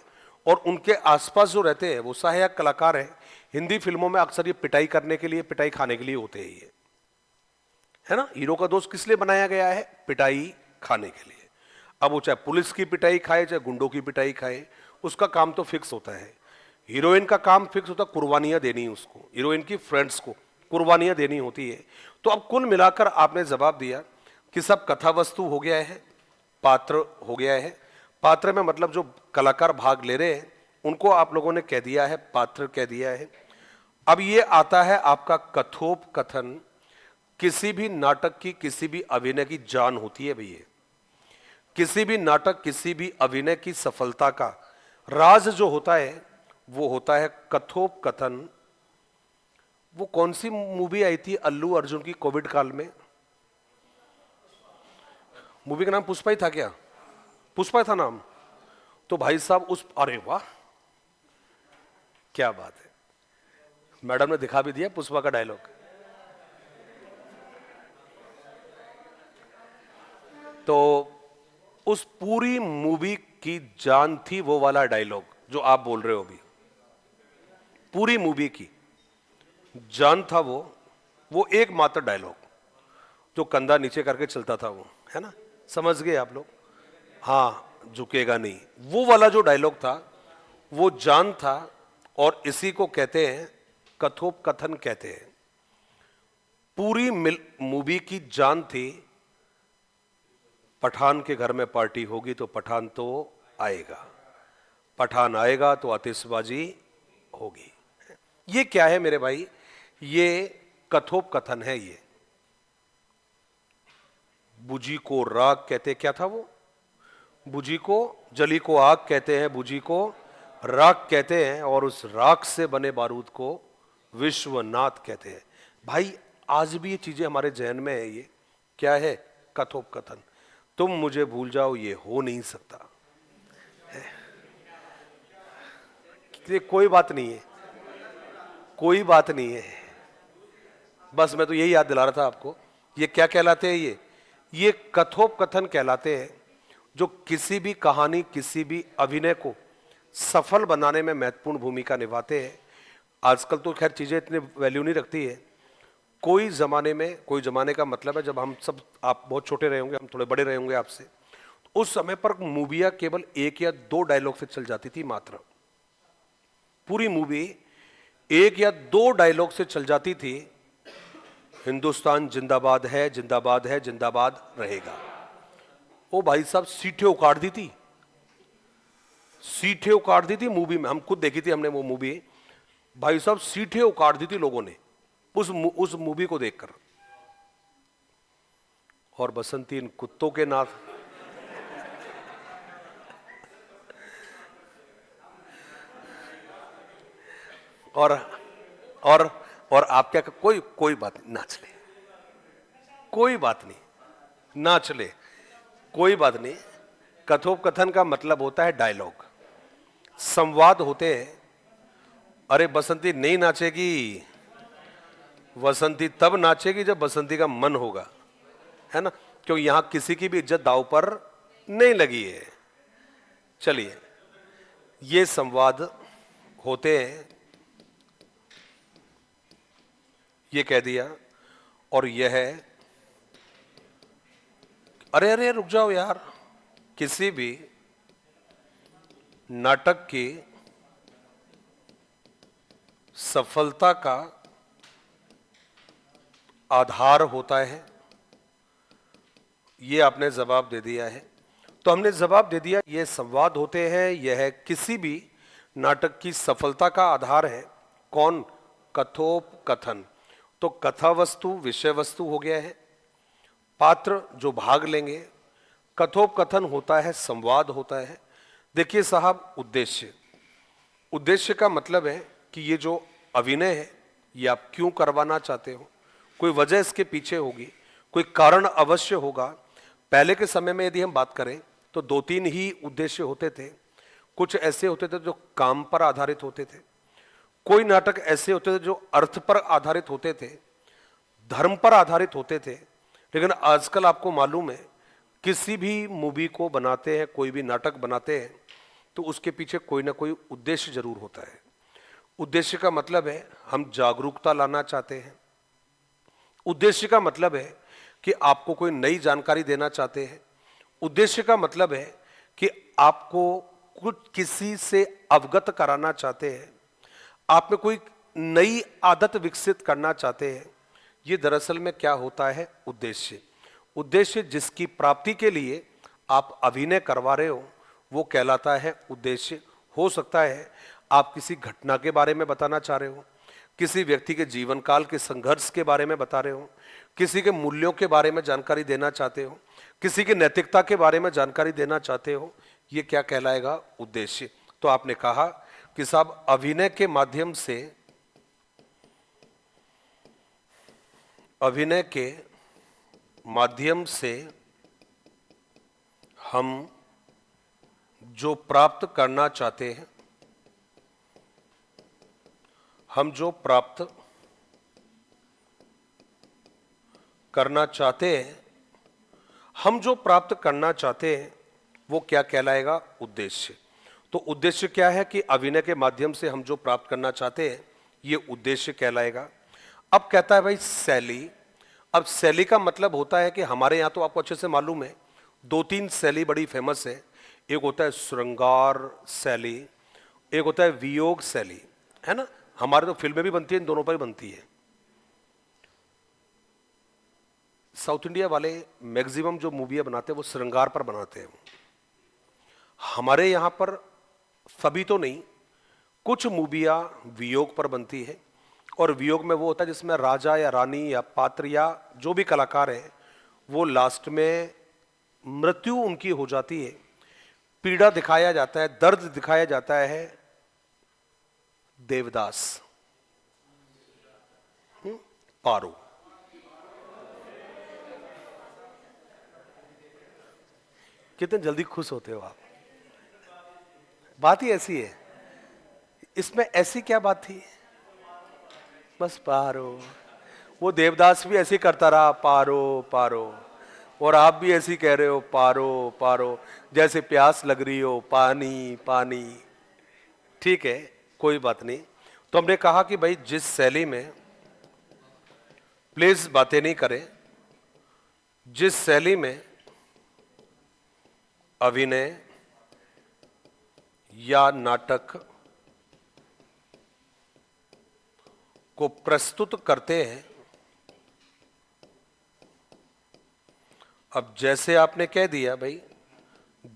A: और उनके आसपास जो रहते हैं वो सहायक कलाकार हैं। हिंदी फिल्मों में अक्सर ये पिटाई करने के लिए, पिटाई खाने के लिए होते हैं, ये है ना। हीरो का दोस्त किस लिए बनाया गया है, पिटाई खाने के लिए। अब वो चाहे पुलिस की पिटाई खाए चाहे गुंडों की पिटाई खाए, उसका काम तो फिक्स होता है। हीरोइन का काम फिक्स होता है, कुर्बानियां देनी उसको, हीरोइन की फ्रेंड्स को कुर्बानियां देनी होती है। तो अब कुल मिलाकर आपने जवाब दिया कि सब कथा वस्तु हो गया है, पात्र हो गया है। पात्र में मतलब जो कलाकार भाग ले रहे हैं उनको आप लोगों ने कह दिया है, पात्र कह दिया है। अब ये आता है आपका कथोपकथन। किसी भी नाटक की, किसी भी अभिनय की जान होती है भैया। किसी भी नाटक, किसी भी अभिनय की सफलता का राज जो होता है वो होता है कथोपकथन। वो कौन सी मूवी आई थी अल्लू अर्जुन की कोविड काल में, मूवी का नाम पुष्पा ही था क्या, पुष्पा था नाम। तो भाई साहब उस, अरे वाह क्या बात है, मैडम ने दिखा भी दिया पुष्पा का डायलॉग। तो उस पूरी मूवी की जान थी वो वाला डायलॉग जो आप बोल रहे हो अभी। पूरी मूवी की जान था वो एकमात्र डायलॉग जो कंधा नीचे करके चलता था, वो है ना, समझ गए आप लोग। हाँ, झुकेगा नहीं, वो वाला जो डायलॉग था वो जान था। और इसी को कहते हैं कथोपकथन कहते हैं। पूरी मूवी की जान थी, पठान के घर में पार्टी होगी तो पठान तो आएगा, पठान आएगा तो आतिशबाजी होगी। ये क्या है मेरे भाई, ये कथोपकथन है। ये बुझी को राग कहते, क्या था वो, बुझी को, जली को आग कहते हैं, बुझी को राग कहते हैं, और उस राग से बने बारूद को विश्वनाथ कहते हैं। भाई आज भी ये चीजें हमारे जहन में है। ये क्या है, कथोपकथन। तुम मुझे भूल जाओ ये हो नहीं सकता है। ये कोई बात नहीं है, कोई बात नहीं है, बस मैं तो यही याद दिला रहा था आपको। ये क्या कहलाते हैं, ये कथोपकथन कहलाते हैं, जो किसी भी कहानी, किसी भी अभिनय को सफल बनाने में महत्वपूर्ण भूमिका निभाते हैं। आजकल तो खैर चीजें इतनी वैल्यू नहीं रखती है। कोई जमाने में, कोई जमाने का मतलब है जब हम सब, आप बहुत छोटे रहे होंगे, हम थोड़े बड़े रहे होंगे आपसे, उस समय पर मूवियां केवल एक या दो डायलॉग से चल जाती थी मात्र। पूरी मूवी एक या दो डायलॉग से चल जाती थी। हिंदुस्तान जिंदाबाद है, जिंदाबाद है, जिंदाबाद रहेगा। ओ भाई साहब सीटें उखाड़ दी थी, सीटें उखाड़ दी थी मूवी में। हम खुद देखी थी हमने वो मूवी, भाई साहब सीटें उखाड़ दी थी लोगों ने उस मूवी को देखकर। और बसंती इन कुत्तों के नाथ, और आप क्या, कोई बात नहीं, नाच ले, कोई बात नहीं, नाच ले। कोई बात नहीं। कथोपकथन का मतलब होता है डायलॉग, संवाद होते हैं। अरे बसंती नहीं नाचेगी, बसंती तब नाचेगी जब बसंती का मन होगा, है ना, क्योंकि यहां किसी की भी इज्जत दांव पर नहीं लगी है। चलिए, ये संवाद होते हैं, ये कह दिया। और यह है, अरे अरे रुक जाओ यार, किसी भी नाटक की सफलता का आधार होता है, ये आपने जवाब दे दिया है। तो हमने जवाब दे दिया, ये संवाद होते हैं, यह किसी भी नाटक की सफलता का आधार है। कौन? कथोपकथन। तो कथा वस्तु विषय वस्तु हो गया है, पात्र जो भाग लेंगे। कथोपकथन होता है, संवाद होता है। देखिए साहब, उद्देश्य, उद्देश्य का मतलब है कि ये जो अभिनय है ये आप क्यों करवाना चाहते हो, कोई वजह इसके पीछे होगी, कोई कारण अवश्य होगा। पहले के समय में यदि हम बात करें तो 2-3 ही उद्देश्य होते थे। कुछ ऐसे होते थे जो काम पर आधारित होते थे, कोई नाटक ऐसे होते थे जो अर्थ पर आधारित होते थे, धर्म पर आधारित होते थे। लेकिन आजकल आपको मालूम है, किसी भी मूवी को बनाते हैं, कोई भी नाटक बनाते हैं, तो उसके पीछे कोई ना कोई उद्देश्य जरूर होता है। उद्देश्य का मतलब है हम जागरूकता लाना चाहते हैं। उद्देश्य का मतलब है कि आपको कोई नई जानकारी देना चाहते हैं। उद्देश्य का मतलब है कि आपको कुछ किसी से अवगत कराना चाहते हैं, आप में कोई नई आदत विकसित करना चाहते हैं। ये दरअसल में क्या होता है? उद्देश्य। उद्देश्य जिसकी प्राप्ति के लिए आप अभिनय करवा रहे हो वो कहलाता है उद्देश्य। हो सकता है आप किसी घटना के बारे में बताना चाह रहे हो, किसी व्यक्ति के जीवन काल के संघर्ष के बारे में बता रहे हो, किसी के मूल्यों के बारे में जानकारी देना चाहते हो, किसी की नैतिकता के बारे में जानकारी देना चाहते हो। ये क्या कहलाएगा? उद्देश्य। तो आपने कहा कि साहब अभिनय के माध्यम से, अभिनय के माध्यम से हम जो प्राप्त करना चाहते हैं, हम जो प्राप्त करना चाहते हैं, हम जो प्राप्त करना चाहते हैं वो क्या कहलाएगा? उद्देश्य। तो उद्देश्य क्या है कि अभिनय के माध्यम से हम जो प्राप्त करना चाहते हैं ये उद्देश्य कहलाएगा। अब कहता है भाई शैली। अब शैली का मतलब होता है कि हमारे यहाँ तो आपको अच्छे से मालूम है 2-3 शैली बड़ी फेमस है। एक होता है श्रृंगार शैली, एक होता है वियोग शैली, है ना। हमारे तो फिल्में भी बनती है, इन दोनों पर ही बनती है। साउथ इंडिया वाले मैक्सिमम जो मूवियाँ बनाते हैं वो श्रृंगार पर बनाते हैं। हमारे यहाँ पर सभी तो नहीं, कुछ मूवियाँ वियोग पर बनती है। और वियोग में वो होता है जिसमें राजा या रानी या पात्र या जो भी कलाकार है वो लास्ट में मृत्यु उनकी हो जाती है, पीड़ा दिखाया जाता है, दर्द दिखाया जाता है। देवदास, पारो, कितने जल्दी खुश होते हो आप। बात ही ऐसी है, इसमें ऐसी क्या बात थी? बस पारो। वो देवदास भी ऐसे करता रहा, पारो पारो, और आप भी ऐसी कह रहे हो पारो पारो, जैसे प्यास लग रही हो, पानी पानी। ठीक है, कोई बात नहीं। तो हमने कहा कि भाई जिस शैली में, प्लीज बातें नहीं करें, जिस शैली में अभिनय या नाटक को प्रस्तुत करते हैं, अब जैसे आपने कह दिया भाई,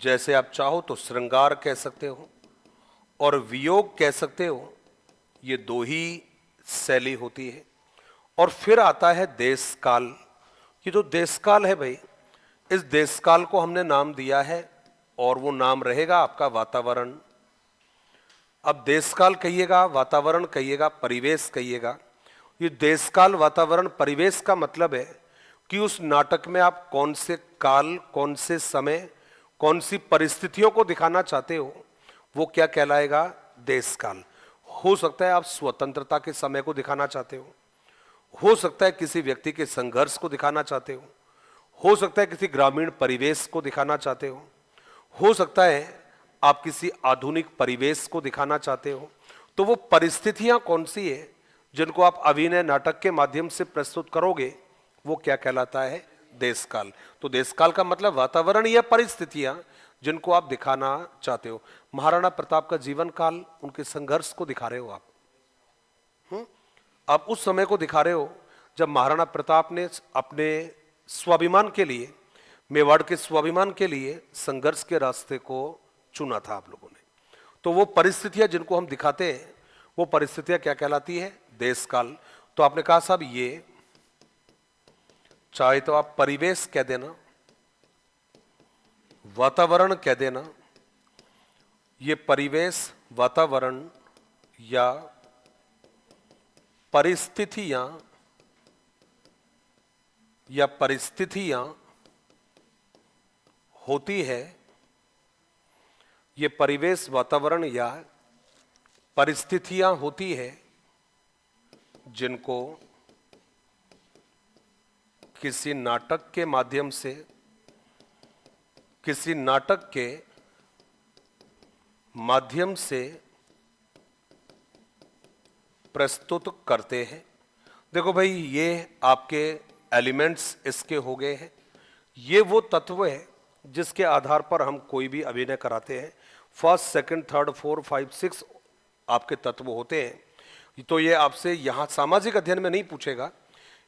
A: जैसे आप चाहो तो श्रृंगार कह सकते हो और वियोग कह सकते हो, ये 2 ही शैली होती है। और फिर आता है देश काल। ये जो देश काल है भाई, इस देश काल को हमने नाम दिया है और वो नाम रहेगा आपका वातावरण। अब देश काल कहिएगा, वातावरण कहिएगा, परिवेश कहिएगा। ये देश काल वातावरण परिवेश का मतलब है कि उस नाटक में आप कौन से काल, कौन से समय, कौन सी परिस्थितियों को दिखाना चाहते हो, वो क्या कहलाएगा? देश काल। हो सकता है आप स्वतंत्रता के समय को दिखाना चाहते हो सकता है किसी व्यक्ति के संघर्ष को दिखाना चाहते हो सकता है किसी ग्रामीण परिवेश को दिखाना चाहते हो सकता है आप किसी आधुनिक परिवेश को दिखाना चाहते हो। तो वो परिस्थितियां कौन सी है जिनको आप अभिनय नाटक के माध्यम से प्रस्तुत करोगे, वो क्या कहलाता है? देशकाल। तो देशकाल का मतलब वातावरण या परिस्थितियां जिनको आप दिखाना चाहते हो। महाराणा प्रताप का जीवन काल, उनके संघर्ष को दिखा रहे हो आप उस समय को दिखा रहे हो जब महाराणा प्रताप ने अपने स्वाभिमान के लिए, मेवाड़ के स्वाभिमान के लिए संघर्ष के रास्ते को चुना था आप लोगों ने। तो वो परिस्थितियां जिनको हम दिखाते हैं, वो परिस्थितियां क्या कहलाती है? देशकाल। तो आपने कहा साहब ये, चाहे तो आप परिवेश कह देना, वातावरण कह देना, ये परिवेश, वातावरण या परिस्थितियां होती है। ये परिवेश, वातावरण या परिस्थितियां होती है जिनको किसी नाटक के माध्यम से, किसी नाटक के माध्यम से प्रस्तुत करते हैं। देखो भाई, ये आपके एलिमेंट्स इसके हो गए हैं। ये वो तत्व है जिसके आधार पर हम कोई भी अभिनय कराते हैं। फर्स्ट, सेकंड, थर्ड, फोर, 5, 6 आपके तत्व होते हैं। तो ये आपसे यहाँ सामाजिक अध्ययन में नहीं पूछेगा,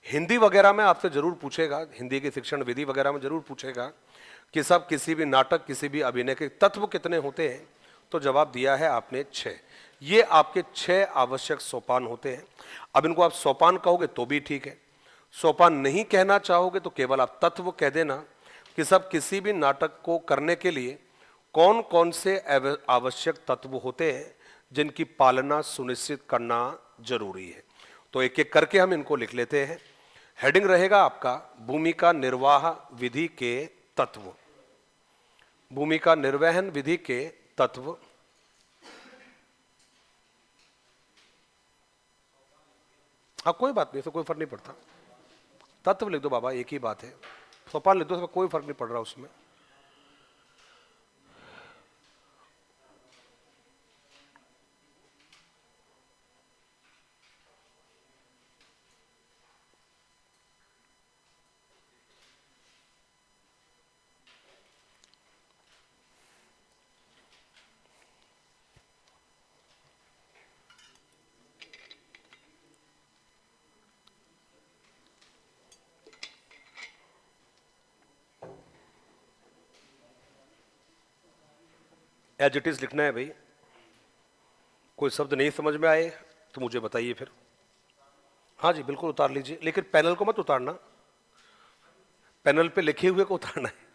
A: हिंदी वगैरह में आपसे जरूर पूछेगा, हिंदी की शिक्षण विधि वगैरह में जरूर पूछेगा कि सब किसी भी नाटक, किसी भी अभिनय के तत्व कितने होते हैं। तो जवाब दिया है आपने 6। ये आपके 6 आवश्यक सोपान होते हैं। अब इनको आप सोपान कहोगे तो भी ठीक है, सोपान नहीं कहना चाहोगे तो केवल आप तत्व कह देना कि सब किसी भी नाटक को करने के लिए कौन कौन से आवश्यक तत्व होते हैं जिनकी पालना सुनिश्चित करना जरूरी है। तो एक एक करके हम इनको लिख लेते हैं। हेडिंग रहेगा आपका भूमिका निर्वाह विधि के तत्व। भूमिका निर्वहन विधि के तत्व। हाँ, कोई बात नहीं, तो कोई फर्क नहीं पड़ता, तत्व लिख दो बाबा, एक ही बात है। सोपान लिख दो, कोई फर्क नहीं पड़ रहा उसमें। एज इट इज लिखना है भाई। कोई शब्द नहीं समझ में आए तो मुझे बताइए फिर। हाँ जी, बिल्कुल उतार लीजिए, लेकिन पैनल को मत उतारना, पैनल पे लिखे हुए को उतारना है।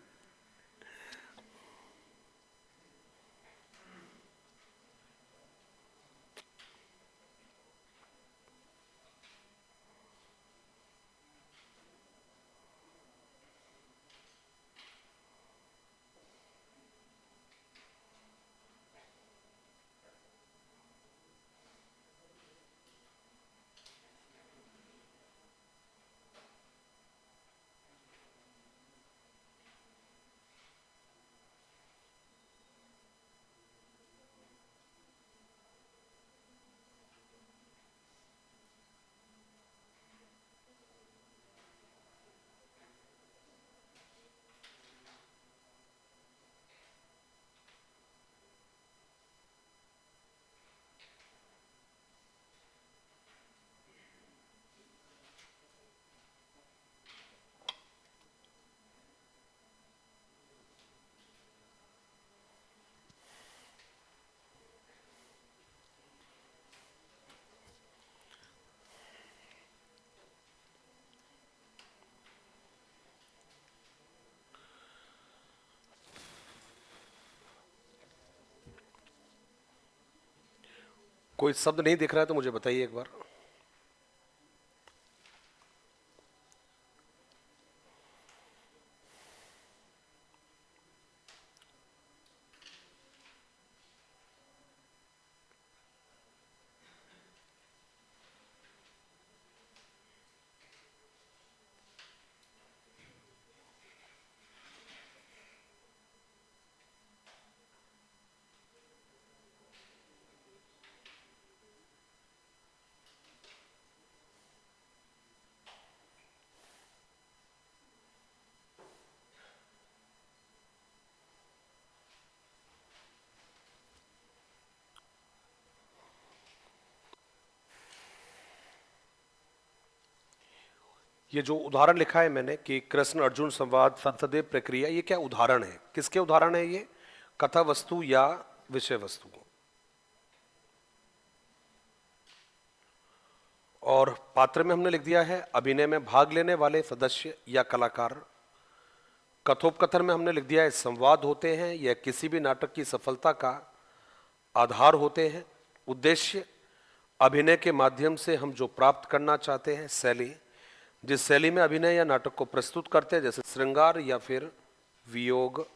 A: कोई शब्द नहीं दिख रहा है तो मुझे बताइए एक बार। ये जो उदाहरण लिखा है मैंने कि कृष्ण अर्जुन संवाद संसदीय प्रक्रिया, ये क्या उदाहरण है? किसके उदाहरण है ये? कथा वस्तु या विषय वस्तु? और पात्र में हमने लिख दिया है अभिनय में भाग लेने वाले सदस्य या कलाकार। कथोपकथन में हमने लिख दिया है संवाद होते हैं, यह किसी भी नाटक की सफलता का आधार होते हैं। उद्देश्य अभिनय के माध्यम से हम जो प्राप्त करना चाहते हैं, शैली, जिस शैली में अभिनय या नाटक को प्रस्तुत करते हैं, जैसे श्रृंगार या फिर वियोग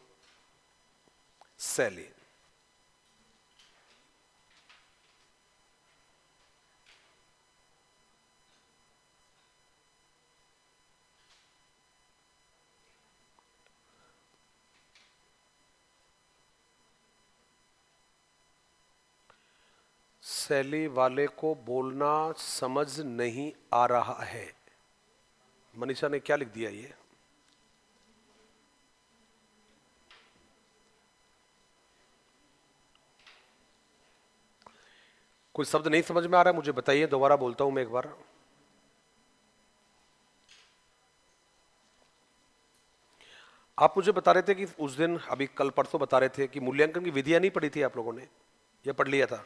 A: शैली। शैली वाले को बोलना समझ नहीं आ रहा है। मनीषा ने क्या लिख दिया? ये कोई शब्द नहीं समझ में आ रहा है, मुझे बताइए, दोबारा बोलता हूं मैं एक बार। आप मुझे बता रहे थे कि उस दिन, अभी कल परसों बता रहे थे कि मूल्यांकन की विधियां नहीं पढ़ी थी आप लोगों ने, या पढ़ लिया था?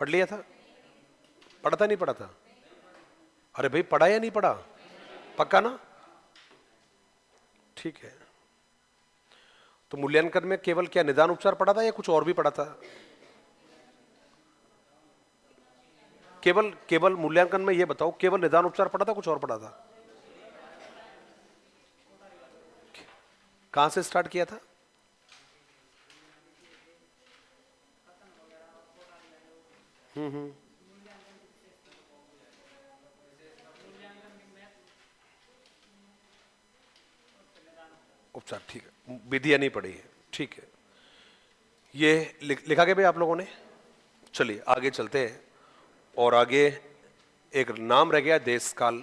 A: पढ़ लिया था? पढ़ा था नहीं पढ़ा था? अरे भाई, पढ़ा या नहीं पढ़ा? पक्का ना? ठीक है। तो मूल्यांकन में केवल क्या निदान उपचार पढ़ा था या कुछ और भी पढ़ा था? केवल केवल मूल्यांकन में ये बताओ, केवल निदान उपचार पढ़ा था, कुछ और पढ़ा था? कहां से स्टार्ट किया था? उपचार, ठीक है। विधियां नहीं पढ़ी है, ठीक है। ये लिखा गया भाई आप लोगों ने? चलिए आगे चलते हैं। और आगे एक नाम रह गया, देश काल।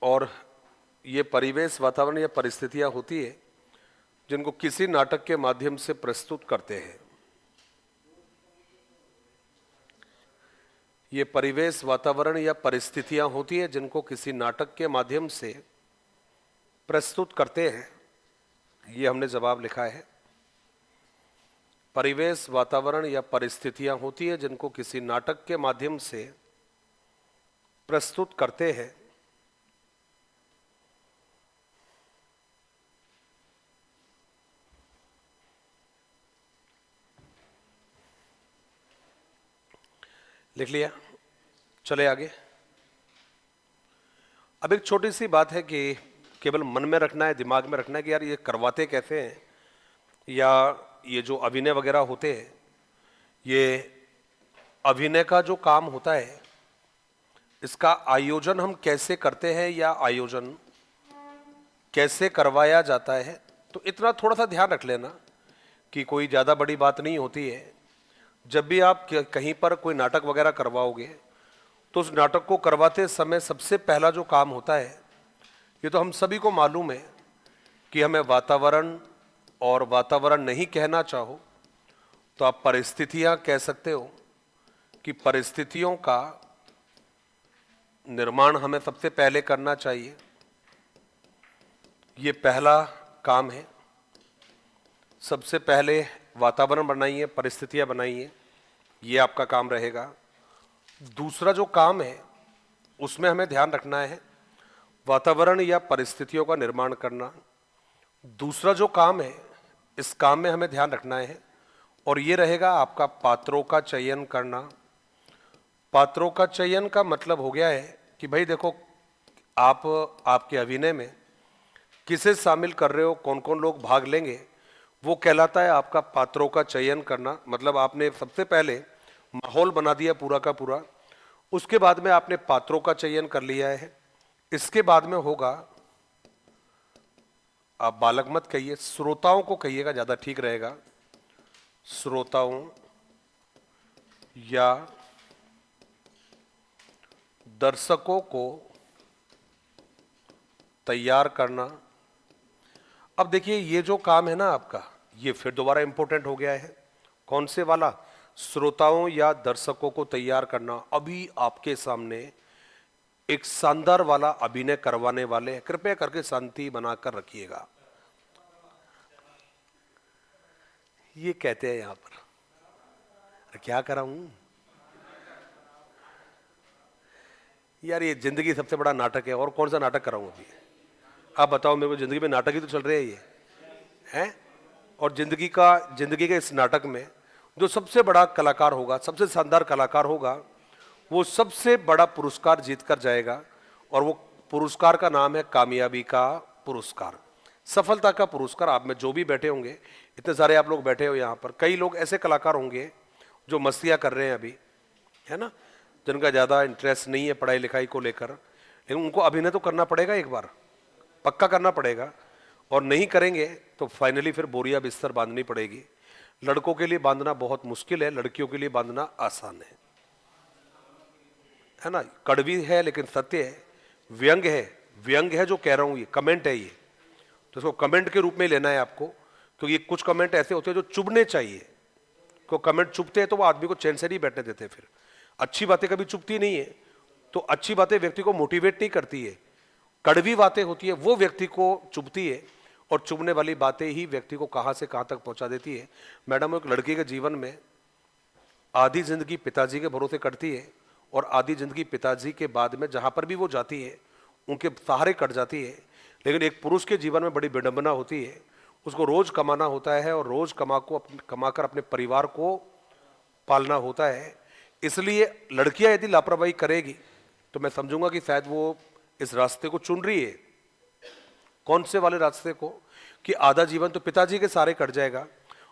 A: और ये परिवेश, वातावरण या परिस्थितियां होती है जिनको किसी नाटक के माध्यम से प्रस्तुत करते हैं। ये परिवेश, वातावरण या परिस्थितियां होती है जिनको किसी नाटक के माध्यम से प्रस्तुत करते हैं। ये हमने जवाब लिखा है। परिवेश, वातावरण या परिस्थितियां होती है जिनको किसी नाटक के माध्यम से प्रस्तुत करते हैं। लिख लिया? चले आगे। अब एक छोटी सी बात है कि केवल मन में रखना है, दिमाग में रखना है कि यार ये करवाते कैसे हैं, या ये जो अभिनय वगैरह होते हैं, ये अभिनय का जो काम होता है, इसका आयोजन हम कैसे करते हैं या आयोजन कैसे करवाया जाता है। तो इतना थोड़ा सा ध्यान रख लेना कि कोई ज़्यादा बड़ी बात नहीं होती है। जब भी आप कहीं पर कोई नाटक वगैरह करवाओगे तो उस नाटक को करवाते समय सबसे पहला जो काम होता है, ये तो हम सभी को मालूम है कि हमें वातावरण, और वातावरण नहीं कहना चाहो तो आप परिस्थितियां कह सकते हो, कि परिस्थितियों का निर्माण हमें सबसे पहले करना चाहिए। ये पहला काम है। सबसे पहले वातावरण बनाइए, परिस्थितियां बनाइए, ये आपका काम रहेगा। दूसरा जो काम है उसमें हमें ध्यान रखना है वातावरण या परिस्थितियों का निर्माण करना। दूसरा जो काम है, इस काम में हमें ध्यान रखना है, और ये रहेगा आपका पात्रों का चयन करना। पात्रों का चयन का मतलब हो गया है कि भाई देखो, आप आपके अभिनय में किसे शामिल कर रहे हो, कौन कौन लोग भाग लेंगे, वो कहलाता है आपका पात्रों का चयन करना। मतलब आपने सबसे पहले माहौल बना दिया पूरा का पूरा, उसके बाद में आपने पात्रों का चयन कर लिया है। इसके बाद में होगा, आप बालक मत कहिए, श्रोताओं को कहिएगा, ज्यादा ठीक रहेगा। श्रोताओं या दर्शकों को तैयार करना। अब देखिए ये जो काम है ना आपका, ये फिर दोबारा इंपॉर्टेंट हो गया है। कौन से वाला? श्रोताओं या दर्शकों को तैयार करना। अभी आपके सामने एक शानदार वाला अभिनय करवाने वाले हैं, कृपया करके शांति बनाकर रखिएगा। ये कहते हैं यहां पर, अरे क्या कराऊं यार, ये जिंदगी सबसे बड़ा नाटक है, और कौन सा नाटक कराऊं अभी? आप बताओ मेरे को, जिंदगी में नाटक ही तो चल रहे हैं ये हैं। और जिंदगी के इस नाटक में जो सबसे बड़ा कलाकार होगा, सबसे शानदार कलाकार होगा, वो सबसे बड़ा पुरस्कार जीत कर जाएगा। और वो पुरस्कार का नाम है कामयाबी का पुरस्कार, सफलता का पुरस्कार। आप में जो भी बैठे होंगे, इतने सारे आप लोग बैठे हो यहाँ पर, कई लोग ऐसे कलाकार होंगे जो मस्तियाँ कर रहे हैं अभी, है ना, जिनका ज़्यादा इंटरेस्ट नहीं है पढ़ाई लिखाई को लेकर, लेकिन उनको अभिनय तो करना पड़ेगा, एक बार पक्का करना पड़ेगा। और नहीं करेंगे तो फाइनली फिर बोरिया बिस्तर बांधनी पड़ेगी। लड़कों के लिए बांधना बहुत मुश्किल है, लड़कियों के लिए बांधना आसान है ना। कड़वी है लेकिन सत्य है, व्यंग है जो कह रहा हूं, ये कमेंट है, ये तो इसको कमेंट के रूप में लेना है आपको, क्योंकि ये कुछ कमेंट ऐसे होते हैं जो चुभने चाहिए। क्यों कमेंट चुभते हैं तो वो आदमी को चैन से नहीं बैठने देते। फिर अच्छी बातें कभी चुभती नहीं है, तो अच्छी बातें व्यक्ति को मोटिवेट नहीं करती है। कड़वी बातें होती है वो व्यक्ति को चुभती है, और चुभने वाली बातें ही व्यक्ति को कहां से कहां तक पहुंचा देती है। मैडम, एक लड़की के जीवन में आधी जिंदगी पिताजी के भरोसे कटती है, और आधी जिंदगी पिताजी के बाद में जहां पर भी वो जाती है उनके सहारे कट जाती है। लेकिन एक पुरुष के जीवन में बड़ी विडंबना होती है, उसको रोज कमाना होता है, और रोज कमाकर अपने परिवार को पालना होता है। इसलिए लड़कियां यदि लापरवाही करेगी तो मैं समझूंगा कि शायद वो इस रास्ते को चुन रही है। कौन से वाले रास्ते को? कि आधा जीवन तो पिताजी के सहारे कट जाएगा,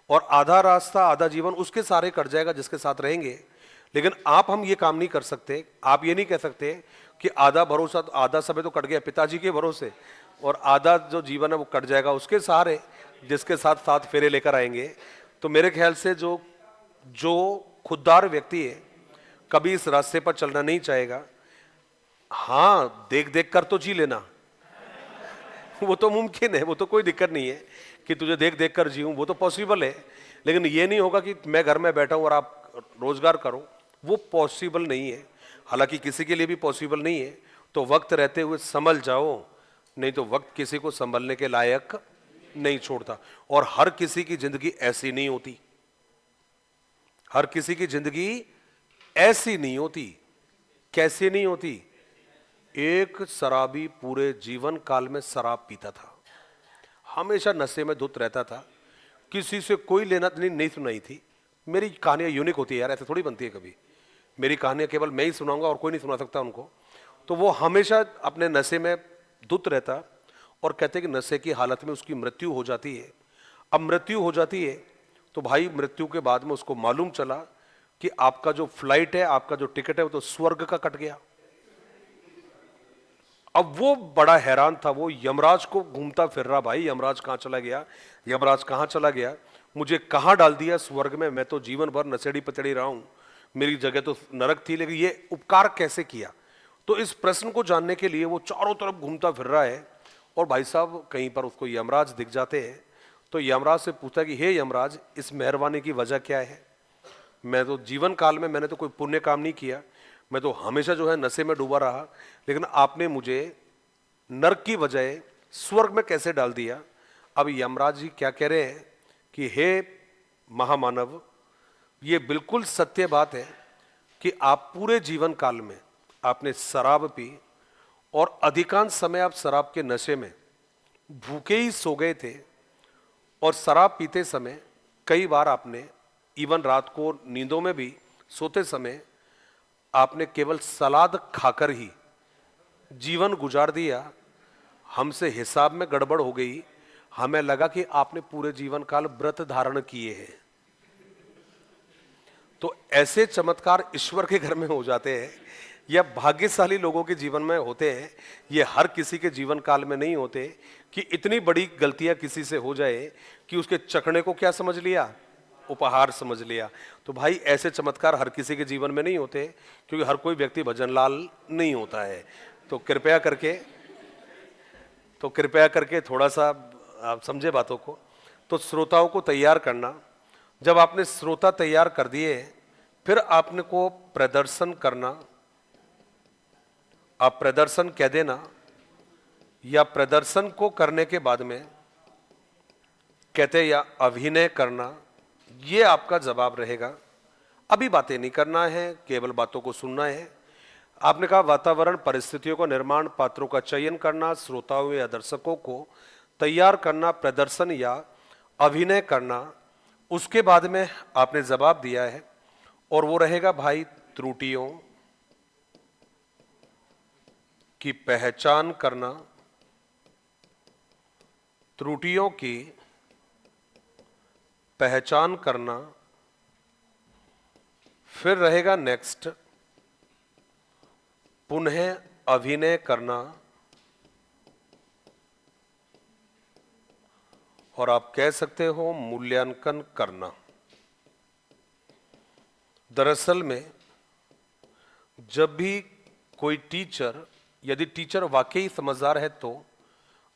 A: और आधा रास्ता, आधा जीवन उसके सहारे कट जाएगा जिसके साथ रहेंगे। लेकिन हम ये काम नहीं कर सकते। आप ये नहीं कह सकते कि आधा भरोसा, आधा समय तो कट गया पिताजी के भरोसे, और आधा जो जीवन है वो कट जाएगा उसके सहारे जिसके साथ साथ फेरे लेकर आएंगे। तो मेरे ख्याल से जो खुददार व्यक्ति है कभी इस रास्ते पर चलना नहीं चाहेगा। हाँ, देख देख कर तो जी लेना, वो तो मुमकिन है, वो तो कोई दिक्कत नहीं है कि तुझे देख देख कर जीऊं, वो तो पॉसिबल है। लेकिन ये नहीं होगा कि मैं घर में बैठा हूं और आप रोजगार करो, वो पॉसिबल नहीं है। हालांकि किसी के लिए भी पॉसिबल नहीं है, तो वक्त रहते हुए संभल जाओ, नहीं तो वक्त किसी को संभलने के लायक नहीं छोड़ता। और हर किसी की जिंदगी ऐसी नहीं होती, हर किसी की जिंदगी ऐसी नहीं होती। कैसे नहीं होती? एक शराबी पूरे जीवन काल में शराब पीता था, हमेशा नशे में धुत रहता था, किसी से कोई लेना नहीं सुनाई थी। मेरी कहानियां यूनिक होती है यार, ऐसे थोड़ी बनती है कभी। मेरी कहानियां केवल मैं ही सुनाऊंगा और कोई नहीं सुना सकता उनको। तो वो हमेशा अपने नशे में धुत रहता, और कहते कि नशे की हालत में उसकी मृत्यु हो जाती है। अब मृत्यु हो जाती है तो भाई मृत्यु के बाद में उसको मालूम चला कि आपका जो फ्लाइट है, आपका जो टिकट है, वो तो स्वर्ग का कट गया। अब वो बड़ा हैरान था, वो यमराज को घूमता फिर रहा, भाई यमराज कहाँ चला गया, यमराज कहाँ चला गया, मुझे कहाँ डाल दिया स्वर्ग में, मैं तो जीवन भर नशेड़ी पचड़ी रहा हूं, मेरी जगह तो नरक थी, लेकिन ये उपकार कैसे किया। तो इस प्रश्न को जानने के लिए वो चारों तरफ घूमता फिर रहा है, और भाई साहब कहीं पर उसको यमराज दिख जाते हैं। तो यमराज से पूछा कि हे यमराज, इस मेहरबानी की वजह क्या है? मैं तो जीवन काल में मैंने तो कोई पुण्य काम नहीं किया, मैं तो हमेशा जो है नशे में डूबा रहा, लेकिन आपने मुझे नरक की बजाय स्वर्ग में कैसे डाल दिया। अब यमराज जी क्या कह रहे हैं कि हे महामानव, ये बिल्कुल सत्य बात है कि आप पूरे जीवन काल में आपने शराब पी, और अधिकांश समय आप शराब के नशे में भूखे ही सो गए थे, और शराब पीते समय कई बार आपने इवन रात को नींदों में भी सोते समय आपने केवल सलाद खाकर ही जीवन गुजार दिया। हमसे हिसाब में गड़बड़ हो गई, हमें लगा कि आपने पूरे जीवन काल व्रत धारण किए हैं। तो ऐसे चमत्कार ईश्वर के घर में हो जाते हैं, या भाग्यशाली लोगों के जीवन में होते हैं। ये हर किसी के जीवन काल में नहीं होते कि इतनी बड़ी गलतियां किसी से हो जाए कि उसके चखने को क्या समझ लिया, उपहार समझ लिया। तो भाई ऐसे चमत्कार हर किसी के जीवन में नहीं होते, क्योंकि हर कोई व्यक्ति भजनलाल नहीं होता है। तो कृपया करके थोड़ा सा आप समझे बातों को। तो श्रोताओं को तैयार करना, जब आपने श्रोता तैयार कर दिए, फिर आपने को प्रदर्शन करना। आप प्रदर्शन कह देना, या प्रदर्शन को करने के बाद में कहते या अभिनय करना, ये आपका जवाब रहेगा। अभी बातें नहीं करना है, केवल बातों को सुनना है। आपने कहा वातावरण, परिस्थितियों का निर्माण, पात्रों का चयन करना, श्रोताओं या दर्शकों को तैयार करना, प्रदर्शन या अभिनय करना। उसके बाद में आपने जवाब दिया है, और वो रहेगा भाई त्रुटियों की पहचान करना। त्रुटियों की पहचान करना। फिर रहेगा नेक्स्ट, पुनः अभिनय करना। और आप कह सकते हो मूल्यांकन करना। दरअसल में जब भी कोई टीचर, यदि टीचर वाकई समझदार है, तो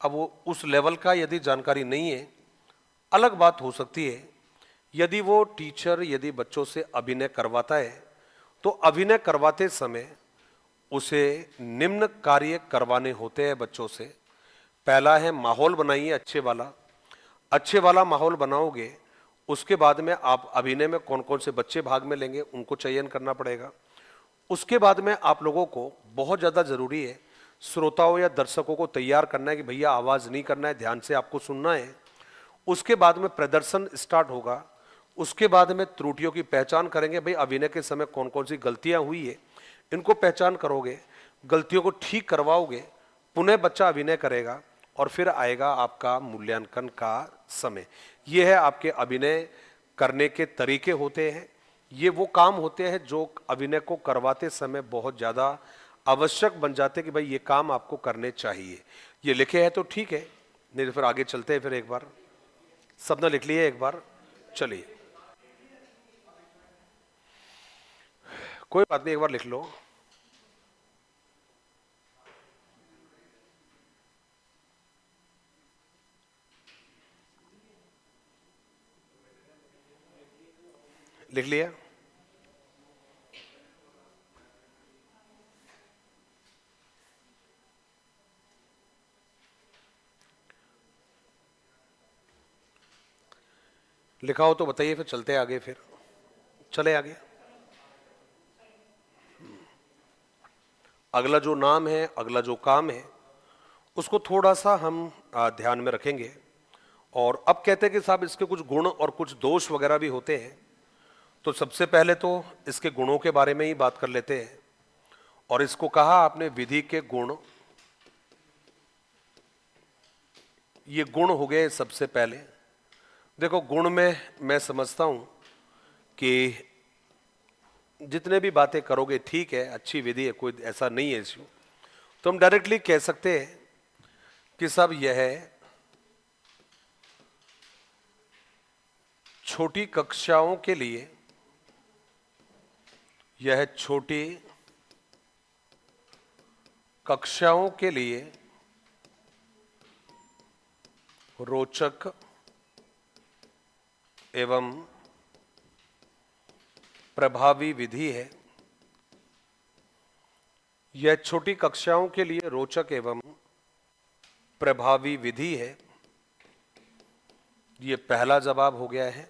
A: अब वो उस लेवल का यदि जानकारी नहीं है, अलग बात हो सकती है। यदि वो टीचर यदि बच्चों से अभिनय करवाता है, तो अभिनय करवाते समय उसे निम्न कार्य करवाने होते हैं बच्चों से। पहला है माहौल बनाइए अच्छे वाला माहौल बनाओगे, उसके बाद में आप अभिनय में कौन कौन से बच्चे भाग में लेंगे उनको चयन करना पड़ेगा। उसके बाद में आप लोगों को बहुत ज़्यादा ज़रूरी है श्रोताओं या दर्शकों को तैयार करना है कि भैया आवाज़ नहीं करना है, ध्यान से आपको सुनना है। उसके बाद में प्रदर्शन स्टार्ट होगा। उसके बाद में त्रुटियों की पहचान करेंगे, भाई अभिनय के समय कौन कौन सी गलतियां हुई है, इनको पहचान करोगे, गलतियों को ठीक करवाओगे, पुनः बच्चा अभिनय करेगा, और फिर आएगा आपका मूल्यांकन का समय। यह है आपके अभिनय करने के तरीके होते हैं। ये वो काम होते हैं जो अभिनय को करवाते समय बहुत ज़्यादा आवश्यक बन जाते कि भाई ये काम आपको करने चाहिए। ये लिखे हैं तो ठीक है, नहीं तो फिर आगे चलते हैं। फिर एक बार सबने लिख लिए, एक बार चलिए, कोई बात नहीं, एक बार लिख लो। लिख लिया? लिखा हो तो बताइए, फिर चलते हैं आगे। फिर चले आगे। अगला जो नाम है, अगला जो काम है, उसको थोड़ा सा हम ध्यान में रखेंगे। और अब कहते हैं कि साहब इसके कुछ गुण और कुछ दोष वगैरह भी होते हैं। तो सबसे पहले तो इसके गुणों के बारे में ही बात कर लेते हैं। और इसको कहा आपने विधि के गुण। ये गुण हो गए सबसे पहले। देखो, गुण में मैं समझता हूं कि जितने भी बातें करोगे ठीक है, अच्छी विधि है, कोई ऐसा नहीं है इश्यू। तो हम डायरेक्टली कह सकते हैं कि सब यह छोटी कक्षाओं के लिए, यह छोटी कक्षाओं के लिए रोचक एवं प्रभावी विधि है। यह छोटी कक्षाओं के लिए रोचक एवं प्रभावी विधि है। ये पहला जवाब हो गया है।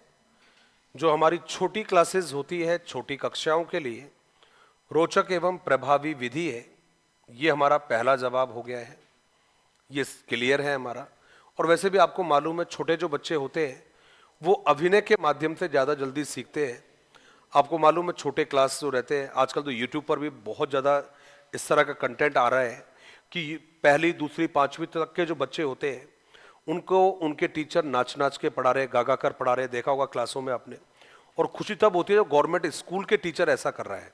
A: जो हमारी छोटी क्लासेस होती है, छोटी कक्षाओं के लिए रोचक एवं प्रभावी विधि है, ये हमारा पहला जवाब हो गया है। ये क्लियर है हमारा। और वैसे भी आपको मालूम है, छोटे जो बच्चे होते हैं वो अभिनय के माध्यम से ज़्यादा जल्दी सीखते हैं। आपको मालूम है, छोटे क्लास जो रहते हैं, आजकल तो यूट्यूब पर भी बहुत ज़्यादा इस तरह का कंटेंट आ रहा है कि पहली, दूसरी, पाँचवीं तक के जो बच्चे होते हैं उनको उनके टीचर नाच नाच के पढ़ा रहे, गा गा कर पढ़ा रहे, देखा होगा क्लासों में आपने। और खुशी तब होती है जब गवर्नमेंट स्कूल के टीचर ऐसा कर रहा है।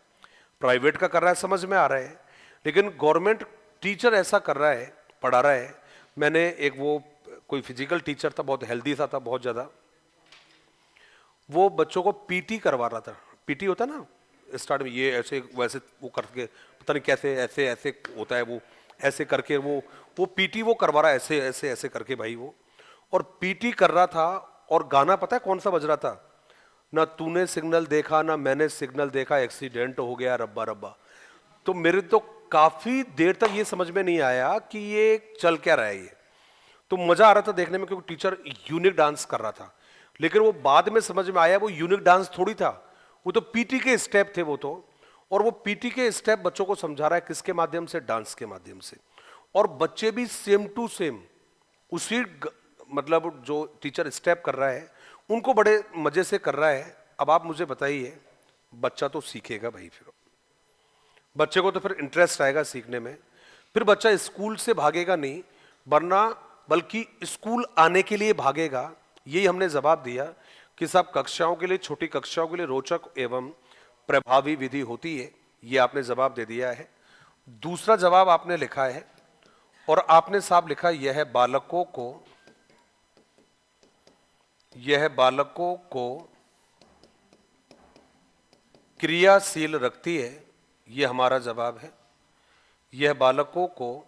A: प्राइवेट का कर रहा है समझ में आ रहा है, लेकिन गवर्नमेंट टीचर ऐसा कर रहा है, पढ़ा रहा है। मैंने एक वो कोई फिजिकल टीचर था, बहुत हेल्दी सा था, बहुत ज़्यादा। वो बच्चों को पीटी करवा रहा था। पीटी होता ना स्टार्ट में, ये ऐसे वैसे वो करके पता नहीं कैसे ऐसे ऐसे होता है, वो ऐसे करके वो पीटी वो करवा रहा है, ऐसे ऐसे ऐसे करके भाई वो, और पीटी कर रहा था। और गाना पता है कौन सा बज रहा था? ना तूने सिग्नल देखा ना मैंने सिग्नल देखा, एक्सीडेंट हो गया रब्बा रब्बा। तो मेरे तो काफी देर तक ये समझ में नहीं आया कि ये चल क्या रहा है ये। तो मजा आ रहा था देखने में क्योंकि टीचर यूनिक डांस कर रहा था, लेकिन वो बाद में समझ में आया वो यूनिक डांस थोड़ी था, वो तो पीटी के स्टेप थे वो तो। और वो पीटी के स्टेप बच्चों को समझा रहा है किसके माध्यम से? डांस के माध्यम से। और बच्चे भी सेम टू सेम उसी मतलब जो टीचर स्टेप कर रहा है उनको बड़े मजे से कर रहा है। अब आप मुझे बताइए, बच्चा तो सीखेगा भाई, फिर बच्चे को तो फिर इंटरेस्ट आएगा सीखने में, फिर बच्चा स्कूल से भागेगा नहीं, वरना बल्कि स्कूल आने के लिए भागेगा। यही हमने जवाब दिया कि साहब कक्षाओं के लिए, छोटी कक्षाओं के लिए रोचक एवं प्रभावी विधि होती है, ये आपने जवाब दे दिया है। दूसरा जवाब आपने लिखा है, और आपने साहब लिखा यह बालकों को क्रियाशील रखती है, यह हमारा जवाब है। यह बालकों को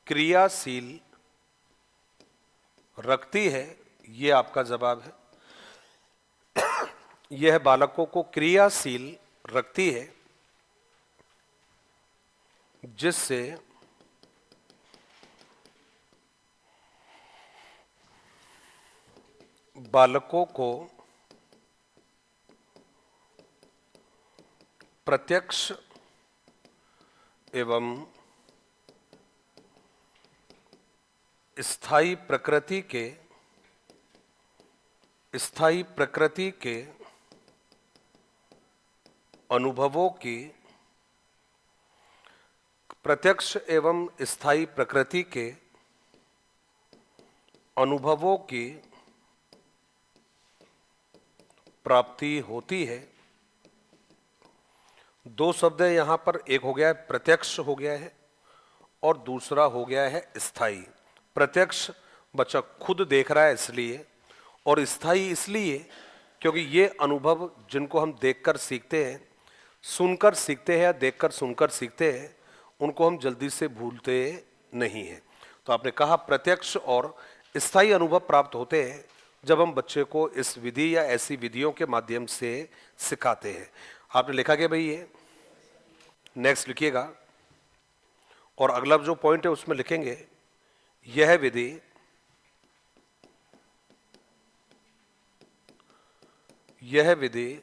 A: क्रियाशील रखती है, यह आपका जवाब है। यह बालकों को क्रियाशील रखती है जिससे बालकों को प्रत्यक्ष एवं स्थायी प्रकृति के अनुभवों की, प्रत्यक्ष एवं स्थायी प्रकृति के अनुभवों की प्राप्ति होती है। दो शब्द है यहां पर, एक हो गया है प्रत्यक्ष हो गया है और दूसरा हो गया है स्थायी। प्रत्यक्ष बच्चा खुद देख रहा है इसलिए, और स्थायी इसलिए क्योंकि ये अनुभव जिनको हम देखकर सीखते हैं, सुनकर सीखते हैं या देखकर सुनकर सीखते हैं, उनको हम जल्दी से भूलते नहीं हैं। तो आपने कहा प्रत्यक्ष और स्थायी अनुभव प्राप्त होते हैं जब हम बच्चे को इस विधि या ऐसी विधियों के माध्यम से सिखाते हैं। आपने लिखा क्या भाई? ये नेक्स्ट लिखिएगा, और अगला जो पॉइंट है उसमें लिखेंगे यह विधि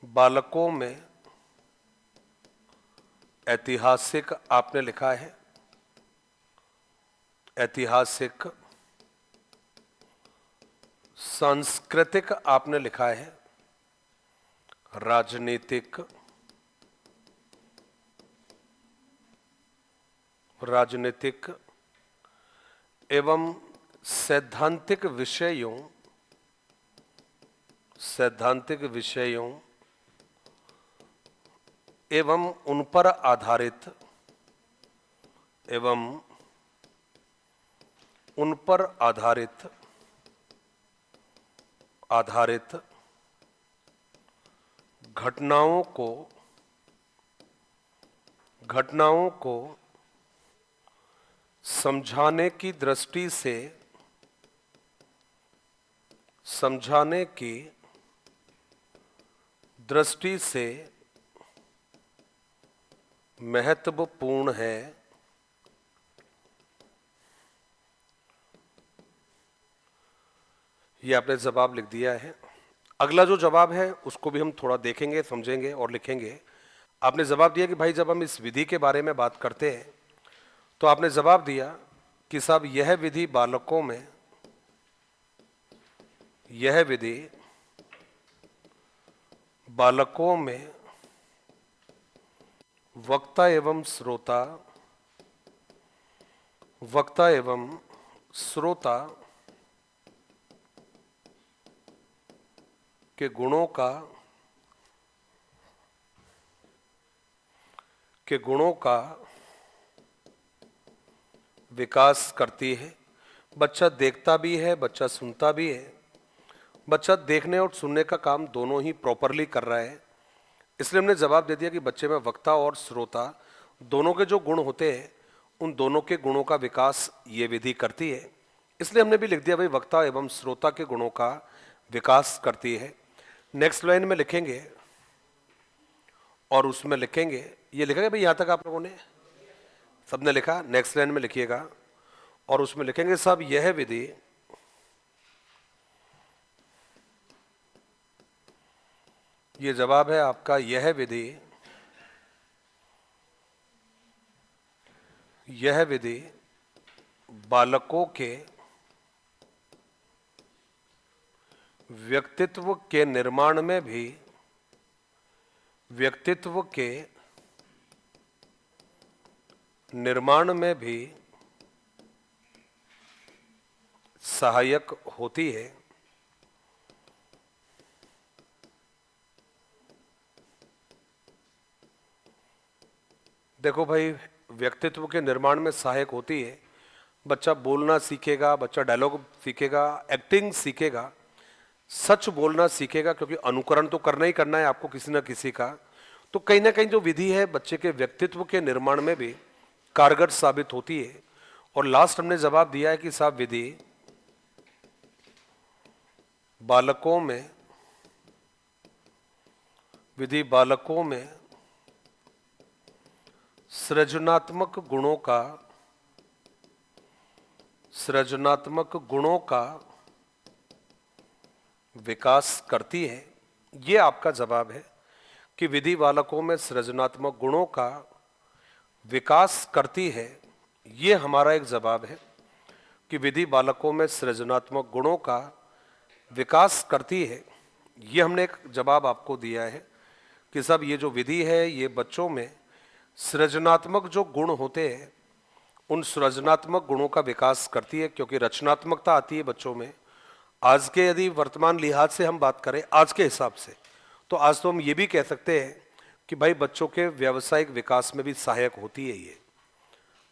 A: बालकों में ऐतिहासिक, आपने लिखा है ऐतिहासिक, सांस्कृतिक, आपने लिखा है राजनीतिक एवं सैद्धांतिक विषयों एवं उन पर आधारित घटनाओं को समझाने की दृष्टि से महत्वपूर्ण है। ये आपने जवाब लिख दिया है। अगला जो जवाब है उसको भी हम थोड़ा देखेंगे, समझेंगे और लिखेंगे। आपने जवाब दिया कि भाई जब हम इस विधि के बारे में बात करते हैं तो आपने जवाब दिया कि साहब यह विधि बालकों में वक्ता एवं श्रोता के गुणों का विकास करती है। बच्चा देखता भी है, बच्चा सुनता भी है, बच्चा देखने और सुनने का काम दोनों ही प्रॉपरली कर रहा है, इसलिए हमने जवाब दे दिया कि बच्चे में वक्ता और श्रोता दोनों के जो गुण होते हैं उन दोनों के गुणों का विकास ये विधि करती है। इसलिए हमने भी लिख दिया भाई वक्ता एवं श्रोता के गुणों का विकास करती है। नेक्स्ट लाइन में लिखेंगे और उसमें लिखेंगे, ये लिखेंगे भाई यहां तक आप लोगों ने सबने लिखा, नेक्स्ट लाइन में लिखिएगा और उसमें लिखेंगे साहब यह विधि ये जवाब है आपका, यह विधि बालकों के व्यक्तित्व के निर्माण में भी सहायक होती है। देखो भाई, व्यक्तित्व के निर्माण में सहायक होती है। बच्चा बोलना सीखेगा, बच्चा डायलॉग सीखेगा, एक्टिंग सीखेगा, सच बोलना सीखेगा, क्योंकि अनुकरण तो करना ही करना है आपको किसी न किसी का। तो कहीं ना कहीं जो विधि है बच्चे के व्यक्तित्व के निर्माण में भी कारगर साबित होती है। और लास्ट हमने जवाब दिया है कि साहब विधि बालकों में सृजनात्मक गुणों का विकास करती है। ये आपका जवाब है कि विधि बालकों में सृजनात्मक गुणों का विकास करती है। ये हमारा एक जवाब है कि विधि बालकों में सृजनात्मक गुणों का विकास करती है। ये हमने एक जवाब आपको दिया है कि सब ये जो विधि है ये बच्चों में सृजनात्मक जो गुण होते हैं उन सृजनात्मक गुणों का विकास करती है, क्योंकि रचनात्मकता आती है बच्चों में। आज के यदि वर्तमान लिहाज से हम बात करें आज के हिसाब से, तो आज तो हम ये भी कह सकते हैं कि भाई बच्चों के व्यावसायिक विकास में भी सहायक होती है ये।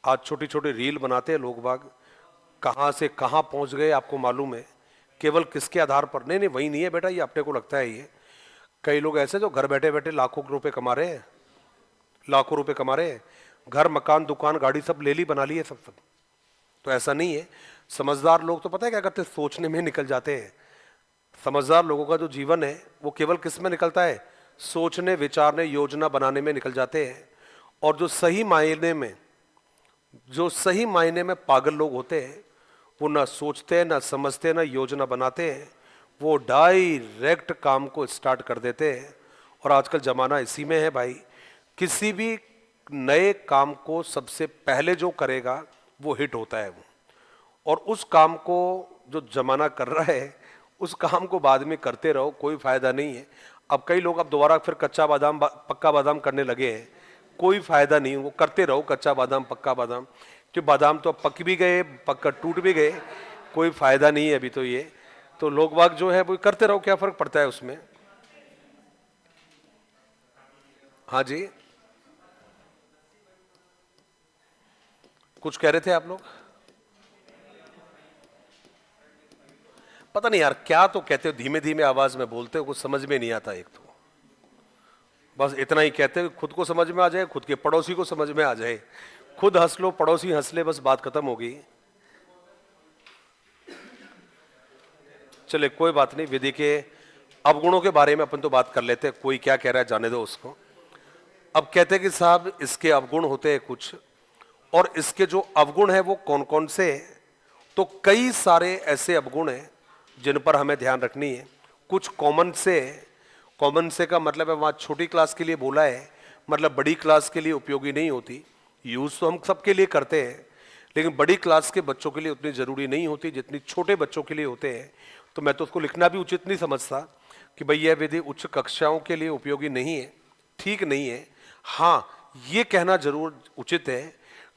A: आज छोटी छोटी रील बनाते हैं लोग बाग, कहाँ से कहाँ पहुँच गए आपको मालूम है, केवल किसके आधार पर? नहीं वही नहीं है बेटा, ये अपने को लगता है। ये कई लोग ऐसे जो घर बैठे बैठे लाखों रुपए कमा रहे हैं, लाखों रुपए कमा रहे हैं, घर मकान दुकान गाड़ी सब ले ली बना लिए सब। तो ऐसा नहीं है। समझदार लोग तो पता है क्या करते हैं, सोचने में निकल जाते हैं। समझदार लोगों का जो जीवन है वो केवल किस में निकलता है? सोचने, विचारने, योजना बनाने में निकल जाते हैं। और जो सही मायने में पागल लोग होते हैं वो ना सोचते हैं, ना समझते हैं, ना योजना बनाते हैं, वो डायरेक्ट काम को स्टार्ट कर देते हैं। और आजकल जमाना इसी में है भाई, किसी भी नए काम को सबसे पहले जो करेगा वो हिट होता है वो, और उस काम को जो जमाना कर रहा है उस काम को बाद में करते रहो, कोई फायदा नहीं है। अब कई लोग अब दोबारा फिर कच्चा बादाम पक्का बादाम करने लगे हैं, कोई फायदा नहीं, वो करते रहो कच्चा बादाम पक्का बादाम, कि बादाम तो अब पक भी गए, पक्का टूट भी गए, कोई फायदा नहीं है अभी तो। ये तो लोग बाग जो है वो करते रहो, क्या फर्क पड़ता है उसमें। हाँ जी, कुछ कह रहे थे आप लोग? पता नहीं यार क्या तो कहते हो, धीमे धीमे आवाज में बोलते हो, कुछ समझ में नहीं आता। एक तो बस इतना ही कहते हो, खुद को समझ में आ जाए, खुद के पड़ोसी को समझ में आ जाए, खुद हंस लो, पड़ोसी हंस ले, बस बात खत्म होगी। चले कोई बात नहीं, विधि के अवगुणों के बारे में अपन तो बात कर लेते हैं, कोई क्या कह रहा है जाने दो उसको। अब कहते हैं कि साहब इसके अवगुण होते हैं कुछ, और इसके जो अवगुण है वो कौन कौन से हैं? तो कई सारे ऐसे अवगुण हैं जिन पर हमें ध्यान रखनी है। कुछ कॉमन से का मतलब है वहाँ छोटी क्लास के लिए बोला है, मतलब बड़ी क्लास के लिए उपयोगी नहीं होती। यूज़ तो हम सबके लिए करते हैं, लेकिन बड़ी क्लास के बच्चों के लिए उतनी ज़रूरी नहीं होती जितनी छोटे बच्चों के लिए होते हैं। तो मैं तो उसको लिखना भी उचित नहीं समझता कि भाई यह विधि उच्च कक्षाओं के लिए उपयोगी नहीं है, ठीक नहीं है। हाँ, ये कहना जरूर उचित है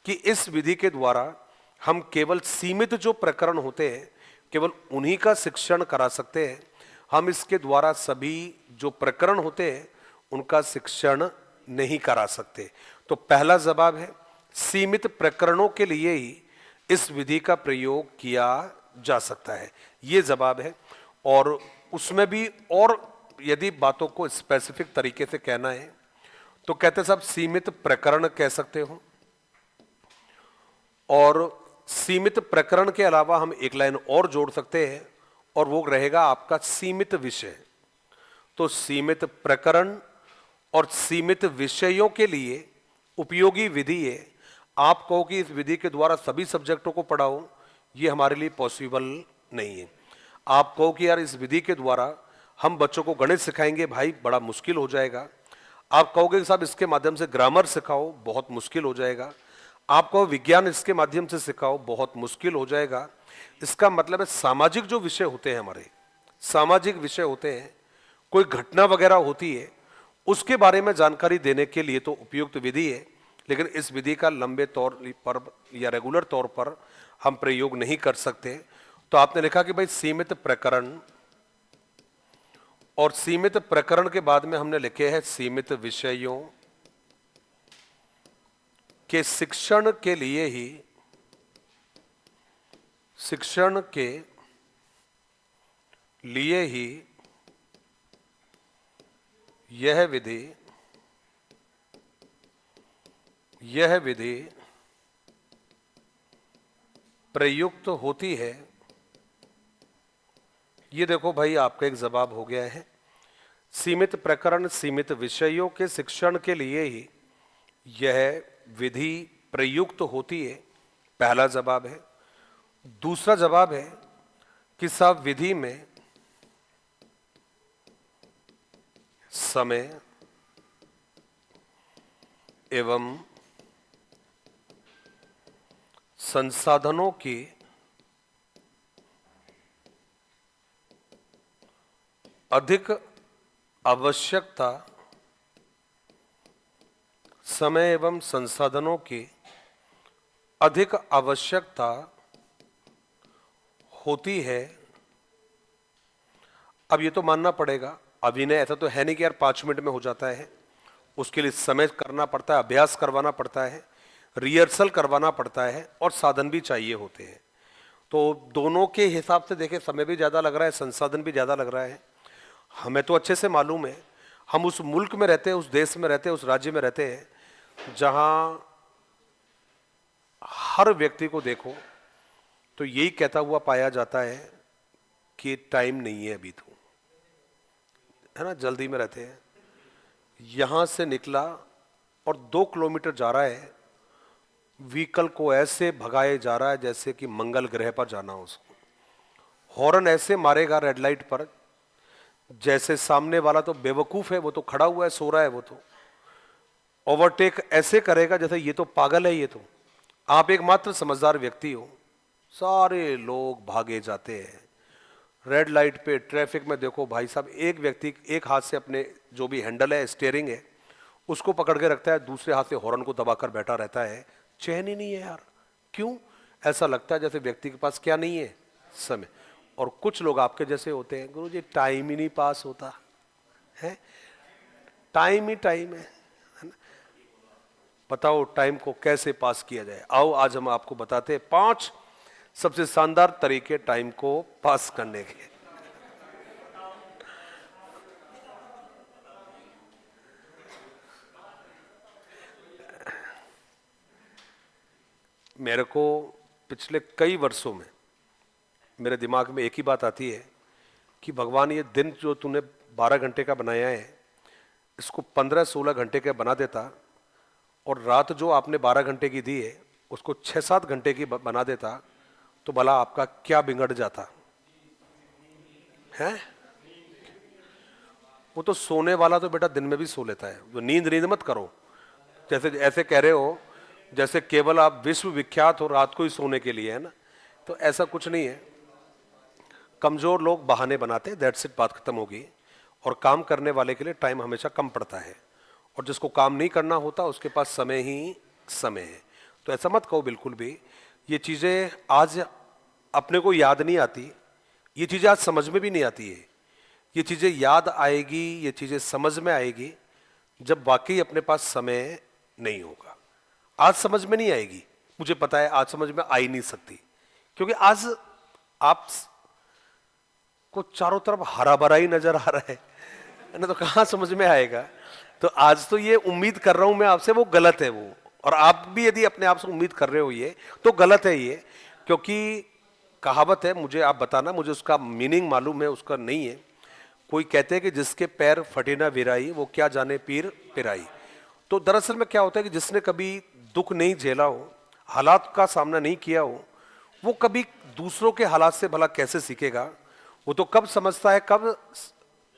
A: कि इस विधि के द्वारा हम केवल सीमित जो प्रकरण होते हैं केवल उन्हीं का शिक्षण करा सकते हैं। हम इसके द्वारा सभी जो प्रकरण होते हैं उनका शिक्षण नहीं करा सकते। तो पहला जवाब है, सीमित प्रकरणों के लिए ही इस विधि का प्रयोग किया जा सकता है, ये जवाब है। और उसमें भी और यदि बातों को स्पेसिफिक तरीके से कहना है तो कहते साहब सीमित प्रकरण कह सकते हो, और सीमित प्रकरण के अलावा हम एक लाइन और जोड़ सकते हैं और वो रहेगा आपका सीमित विषय। तो सीमित प्रकरण और सीमित विषयों के लिए उपयोगी विधि है। आप कहो कि इस विधि के द्वारा सभी सब्जेक्टों को पढ़ाओ, ये हमारे लिए पॉसिबल नहीं है। आप कहो कि यार इस विधि के द्वारा हम बच्चों को गणित सिखाएंगे, भाई बड़ा मुश्किल हो जाएगा। आप कहोगे कि साहब इसके माध्यम से ग्रामर सिखाओ, बहुत मुश्किल हो जाएगा। आप कहो विज्ञान इसके माध्यम से सिखाओ, बहुत मुश्किल हो जाएगा। इसका मतलब है सामाजिक जो विषय होते हैं, हमारे सामाजिक विषय होते हैं, कोई घटना वगैरह होती है, उसके बारे में जानकारी देने के लिए तो उपयुक्त विधि है, लेकिन इस विधि का लंबे तौर पर या रेगुलर तौर पर हम प्रयोग नहीं कर सकते। तो आपने लिखा कि भाई सीमित प्रकरण, और सीमित प्रकरण के बाद में हमने लिखे हैं सीमित विषयों के शिक्षण के लिए ही, शिक्षण के लिए ही यह विधि प्रयुक्त होती है। ये देखो भाई आपका एक जवाब हो गया है। सीमित प्रकरण सीमित विषयों के शिक्षण के लिए ही यह विधि प्रयुक्त होती है, पहला जवाब है। दूसरा जवाब है कि साहब विधि में समय एवं संसाधनों की अधिक आवश्यकता, समय एवं संसाधनों की अधिक आवश्यकता होती है। अब ये तो मानना पड़ेगा, अभिनय ऐसा तो है नहीं कि यार 5 मिनट में हो जाता है, उसके लिए समय करना पड़ता है, अभ्यास करवाना पड़ता है, रिहर्सल करवाना पड़ता है, और साधन भी चाहिए होते हैं। तो दोनों के हिसाब से देखें, समय भी ज़्यादा लग रहा है, संसाधन भी ज़्यादा लग रहा है। हमें तो अच्छे से मालूम है, हम उस मुल्क में रहते हैं, उस देश में रहते हैं, उस राज्य में रहते हैं जहां हर व्यक्ति को देखो तो यही कहता हुआ पाया जाता है कि टाइम नहीं है अभी, तो है ना, जल्दी में रहते हैं। यहां से निकला और 2 किलोमीटर जा रहा है, व्हीकल को ऐसे भगाए जा रहा है जैसे कि मंगल ग्रह पर जाना हो उसको। हॉर्न ऐसे मारेगा रेड लाइट पर जैसे सामने वाला तो बेवकूफ है, वो तो खड़ा हुआ है, सो रहा है, वो तो ओवरटेक ऐसे करेगा जैसे ये तो पागल है, ये तो आप एकमात्र समझदार व्यक्ति हो। सारे लोग भागे जाते हैं रेड लाइट पे, ट्रैफिक में। देखो भाई साहब, एक व्यक्ति एक हाथ से अपने जो भी हैंडल है, स्टीयरिंग है, उसको पकड़ के रखता है, दूसरे हाथ से हॉर्न को दबाकर बैठा रहता है। चैन ही नहीं है यार। क्यों? ऐसा लगता है जैसे व्यक्ति के पास क्या नहीं है, समय। और कुछ लोग आपके जैसे होते हैं, गुरु जी टाइम ही नहीं पास होता है, टाइम ही टाइम है ना? बताओ टाइम को कैसे पास किया जाए। आओ आज हम आपको बताते हैं 5 सबसे शानदार तरीके टाइम को पास करने के। मेरे को पिछले कई वर्षों में मेरे दिमाग में एक ही बात आती है कि भगवान, ये दिन जो तूने 12 घंटे का बनाया है, इसको 15-16 घंटे का बना देता, और रात जो आपने 12 घंटे की दी है उसको 6-7 घंटे की बना देता, तो भला आपका क्या बिगड़ जाता है? वो तो सोने वाला तो बेटा दिन में भी सो लेता है। वो नींद मत करो, जैसे ऐसे कह रहे हो जैसे केवल आप विश्व विख्यात हो रात को ही सोने के लिए, है ना? तो ऐसा कुछ नहीं है। कमजोर लोग बहाने बनाते हैं, दैट्स इट, बात खत्म होगी। और काम करने वाले के लिए टाइम हमेशा कम पड़ता है, और जिसको काम नहीं करना होता उसके पास समय ही समय है। तो ऐसा मत कहो बिल्कुल भी। ये चीजें आज अपने को याद नहीं आती, ये चीजें आज समझ में भी नहीं आती है। ये चीजें याद आएगी, ये चीजें समझ में आएगी जब वाकई अपने पास समय नहीं होगा। आज समझ में नहीं आएगी, मुझे पता है आज समझ में आ ही नहीं सकती, क्योंकि आज आप आपको चारों तरफ हरा भरा ही नजर आ रहा है ना, तो कहां समझ में आएगा। तो आज तो ये उम्मीद कर रहा हूं मैं आपसे, वो गलत है वो। और आप भी यदि अपने आप से उम्मीद कर रहे हो ये, तो गलत है ये। क्योंकि कहावत है, मुझे आप बताना, मुझे उसका मीनिंग मालूम है, उसका नहीं है। कोई कहते हैं कि जिसके पैर फटे ना विराई, वो क्या जाने पीर पिराई। तो दरअसल में क्या होता है कि जिसने कभी दुख नहीं झेला हो, हालात का सामना नहीं किया हो, वो कभी दूसरों के हालात से भला कैसे सीखेगा। वो तो कब समझता है, कब,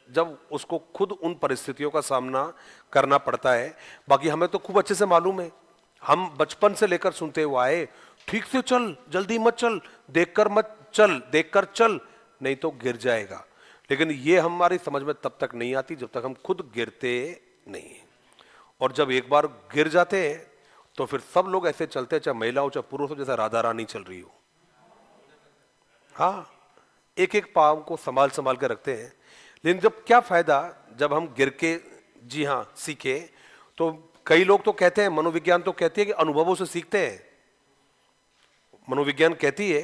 A: जब उसको खुद उन परिस्थितियों का सामना करना पड़ता है। बाकी हमें तो खूब अच्छे से मालूम है, हम बचपन से लेकर सुनते हुए आए, ठीक से चल, जल्दी मत चल, देखकर मत चल, देखकर चल, नहीं तो गिर जाएगा। लेकिन ये हमारी समझ में तब तक नहीं आती जब तक हम खुद गिरते नहीं। और जब एक बार गिर जाते हैं तो फिर सब लोग ऐसे चलते हैं, चाहे महिला हो चाहे पुरुष हो, जैसे राधा रानी चल रही हो। हाँ, एक एक पाँव को संभाल संभाल के रखते हैं। लेकिन जब क्या फायदा जब हम गिर के, जी हाँ, सीखे। तो कई लोग तो कहते हैं, मनोविज्ञान तो कहती है कि अनुभवों से सीखते हैं। मनोविज्ञान कहती है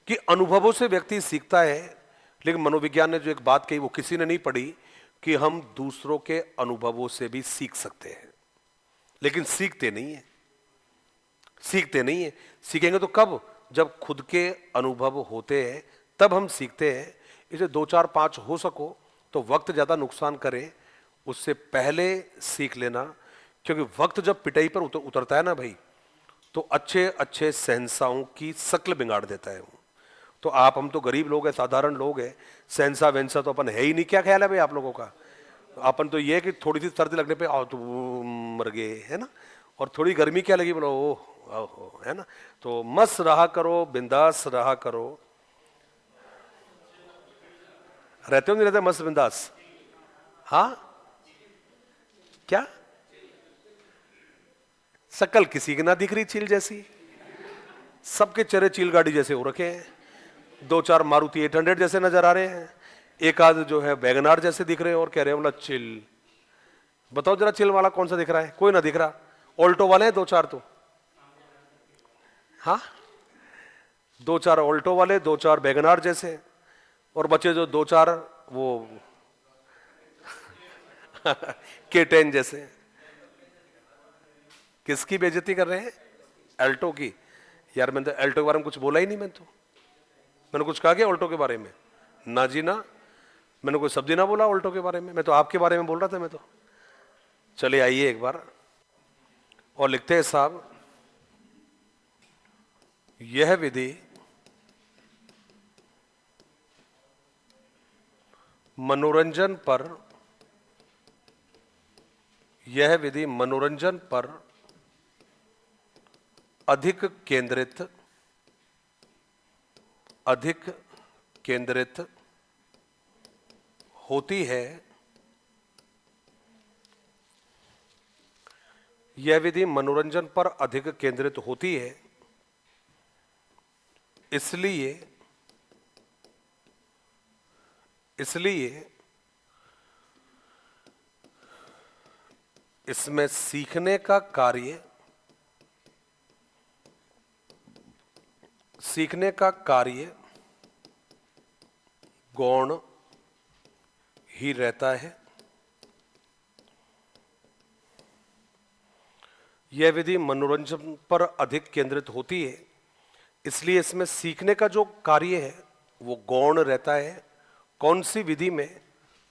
A: कि अनुभवों से व्यक्ति सीखता है। लेकिन मनोविज्ञान ने जो एक बात कही वो किसी ने नहीं पढ़ी, कि हम दूसरों के अनुभवों से भी सीख सकते हैं। लेकिन सीखते नहीं है, सीखते नहीं है। सीखेंगे तो कब, जब खुद के अनुभव होते हैं तब हम सीखते हैं। इसे 2 4 5 हो सको तो वक्त ज्यादा नुकसान करे उससे पहले सीख लेना। क्योंकि वक्त जब पिटाई पर उतरता है ना भाई, तो अच्छे अच्छे सहनसाओं की शक्ल बिगाड़ देता है वो। तो आप, हम तो गरीब लोग हैं, साधारण लोग हैं, सहनसा वहनसा तो अपन है ही नहीं। क्या ख्याल है भाई आप लोगों का? अपन तो ये है कि थोड़ी सी सर्दी लगने पे आओ तो मर गए, है ना। और थोड़ी गर्मी क्या लगी, बोलो ओह ओह, है ना। तो मस्त रहा करो, बिंदास रहा करो। रहते हो नहीं रहते मस्त बिंदास? हाँ, क्या शकल किसी की ना दिख रही चील जैसी, सबके चेहरे चील गाड़ी जैसे हो रखे हैं। 2 4 मारुति 800 जैसे नजर आ रहे हैं, एक आध जो है वैगनार जैसे दिख रहे हैं, और कह रहे हैं बोला चिल। बताओ जरा चिल वाला कौन सा दिख रहा है? कोई ना दिख रहा। ऑल्टो वाले हैं 2 4 तो, हाँ, 2 4 ऑल्टो वाले, 2 4 वैगनार जैसे, और बचे जो 2 4 वो K10 जैसे। किसकी बेइज्जती कर रहे हैं? अल्टो की। यार मैंने तो अल्टो के बारे में कुछ बोला ही नहीं। मैंने कुछ कहा क्या ऑल्टो के बारे में? ना जी ना, मैंने कोई शब्द ही ना बोला ऑल्टो के बारे में। मैं तो आपके बारे में बोल रहा था मैं तो। चले आइए एक बार और लिखते हैं साहब, यह विधि मनोरंजन पर, यह विधि मनोरंजन पर अधिक केंद्रित होती है। यह विधि मनोरंजन पर अधिक केंद्रित होती है, इसलिए इसमें सीखने का कार्य गौण ही रहता है। यह विधि मनोरंजन पर अधिक केंद्रित होती है, इसलिए इसमें सीखने का जो कार्य है वो गौण रहता है। कौन सी विधि में?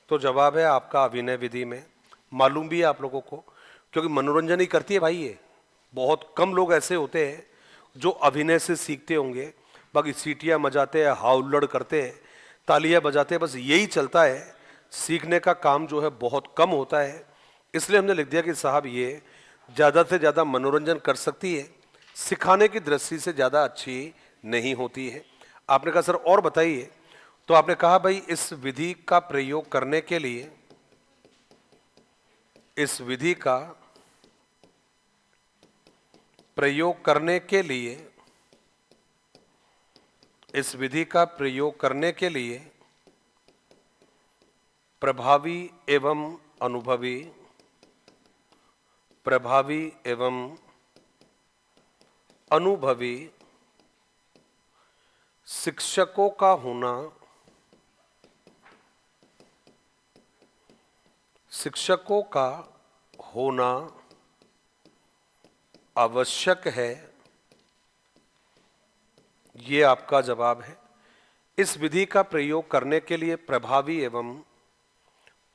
A: तो जवाब है आपका अभिनय विधि में। मालूम भी है आप लोगों को, क्योंकि मनोरंजन ही करती है भाई ये। बहुत कम लोग ऐसे होते हैं जो अभिनय से सीखते होंगे। बाकी सीटियां बजाते हैं, हाउल्लड़ करते हैं, तालियां बजाते हैं, बस यही चलता है। सीखने का काम जो है बहुत कम होता है। इसलिए हमने लिख दिया कि साहब ये ज़्यादा से ज़्यादा मनोरंजन कर सकती है, सिखाने की दृष्टि से ज़्यादा अच्छी नहीं होती है। आपने कहा सर और बताइए, तो आपने कहा भाई इस विधि का प्रयोग करने के लिए, इस विधि का प्रयोग करने के लिए, इस विधि का प्रयोग करने के लिए प्रभावी एवं अनुभवी शिक्षकों का होना शिक्षकों का होना आवश्यक है, ये आपका जवाब है। इस विधि का प्रयोग करने के लिए प्रभावी एवं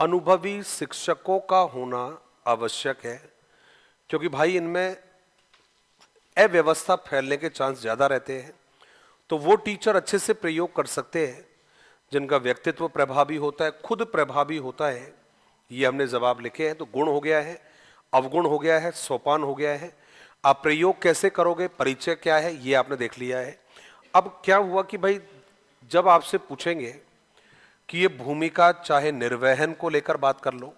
A: अनुभवी शिक्षकों का होना आवश्यक है, क्योंकि भाई इनमें अव्यवस्था फैलने के चांस ज़्यादा रहते हैं। तो वो टीचर अच्छे से प्रयोग कर सकते हैं जिनका व्यक्तित्व प्रभावी होता है, खुद प्रभावी होता है। ये हमने जवाब लिखे हैं। तो गुण हो गया है, अवगुण हो गया है, सोपान हो गया है। आप प्रयोग कैसे करोगे, परिचय क्या है, ये आपने देख लिया है। अब क्या हुआ कि भाई जब आपसे पूछेंगे कि ये भूमिका चाहे निर्वहन को लेकर बात कर लो,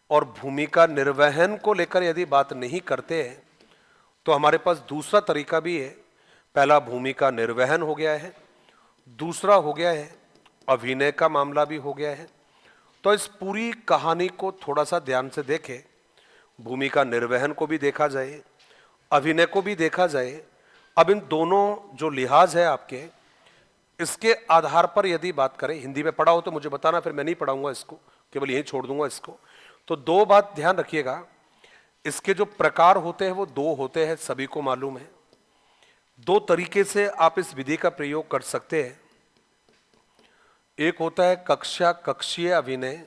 A: और भूमिका निर्वहन को लेकर यदि बात नहीं करते हैं तो हमारे पास दूसरा तरीका भी है। पहला भूमिका निर्वहन हो गया है, दूसरा हो गया है अभिनय का मामला भी हो गया है। तो इस पूरी कहानी को थोड़ा सा ध्यान से देखें। भूमिका निर्वहन को भी देखा जाए, अभिनय को भी देखा जाए। अब इन दोनों जो लिहाज है आपके, इसके आधार पर यदि बात करें, हिंदी में पढ़ा हो तो मुझे बताना, फिर मैं नहीं पढ़ाऊंगा इसको, केवल यहीं छोड़ दूंगा इसको। तो दो बात ध्यान रखिएगा, इसके जो प्रकार होते हैं वो दो होते हैं, सभी को मालूम है। दो तरीके से आप इस विधि का प्रयोग कर सकते हैं। एक होता है कक्षा कक्षीय अभिनय,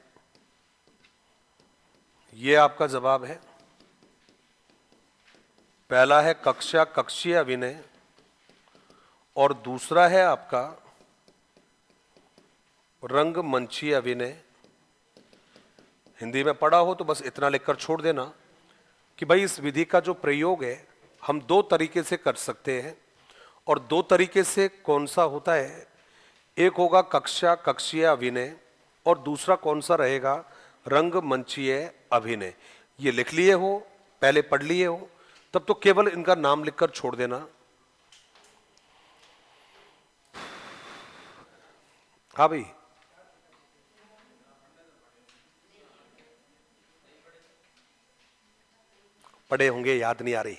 A: ये आपका जवाब है। पहला है कक्षा कक्षीय अभिनय और दूसरा है आपका रंगमंचीय अभिनय। हिंदी में पढ़ा हो तो बस इतना लिखकर छोड़ देना कि भाई इस विधि का जो प्रयोग है हम दो तरीके से कर सकते हैं। और दो तरीके से कौन सा होता है, एक होगा कक्षा कक्षीय अभिनय और दूसरा कौन सा रहेगा, रंगमंचीय अभिनय। ये लिख लिए हो, पहले पढ़ लिए हो, तब तो केवल इनका नाम लिखकर छोड़ देना। हाँ भाई, पढ़े होंगे, याद नहीं आ रही।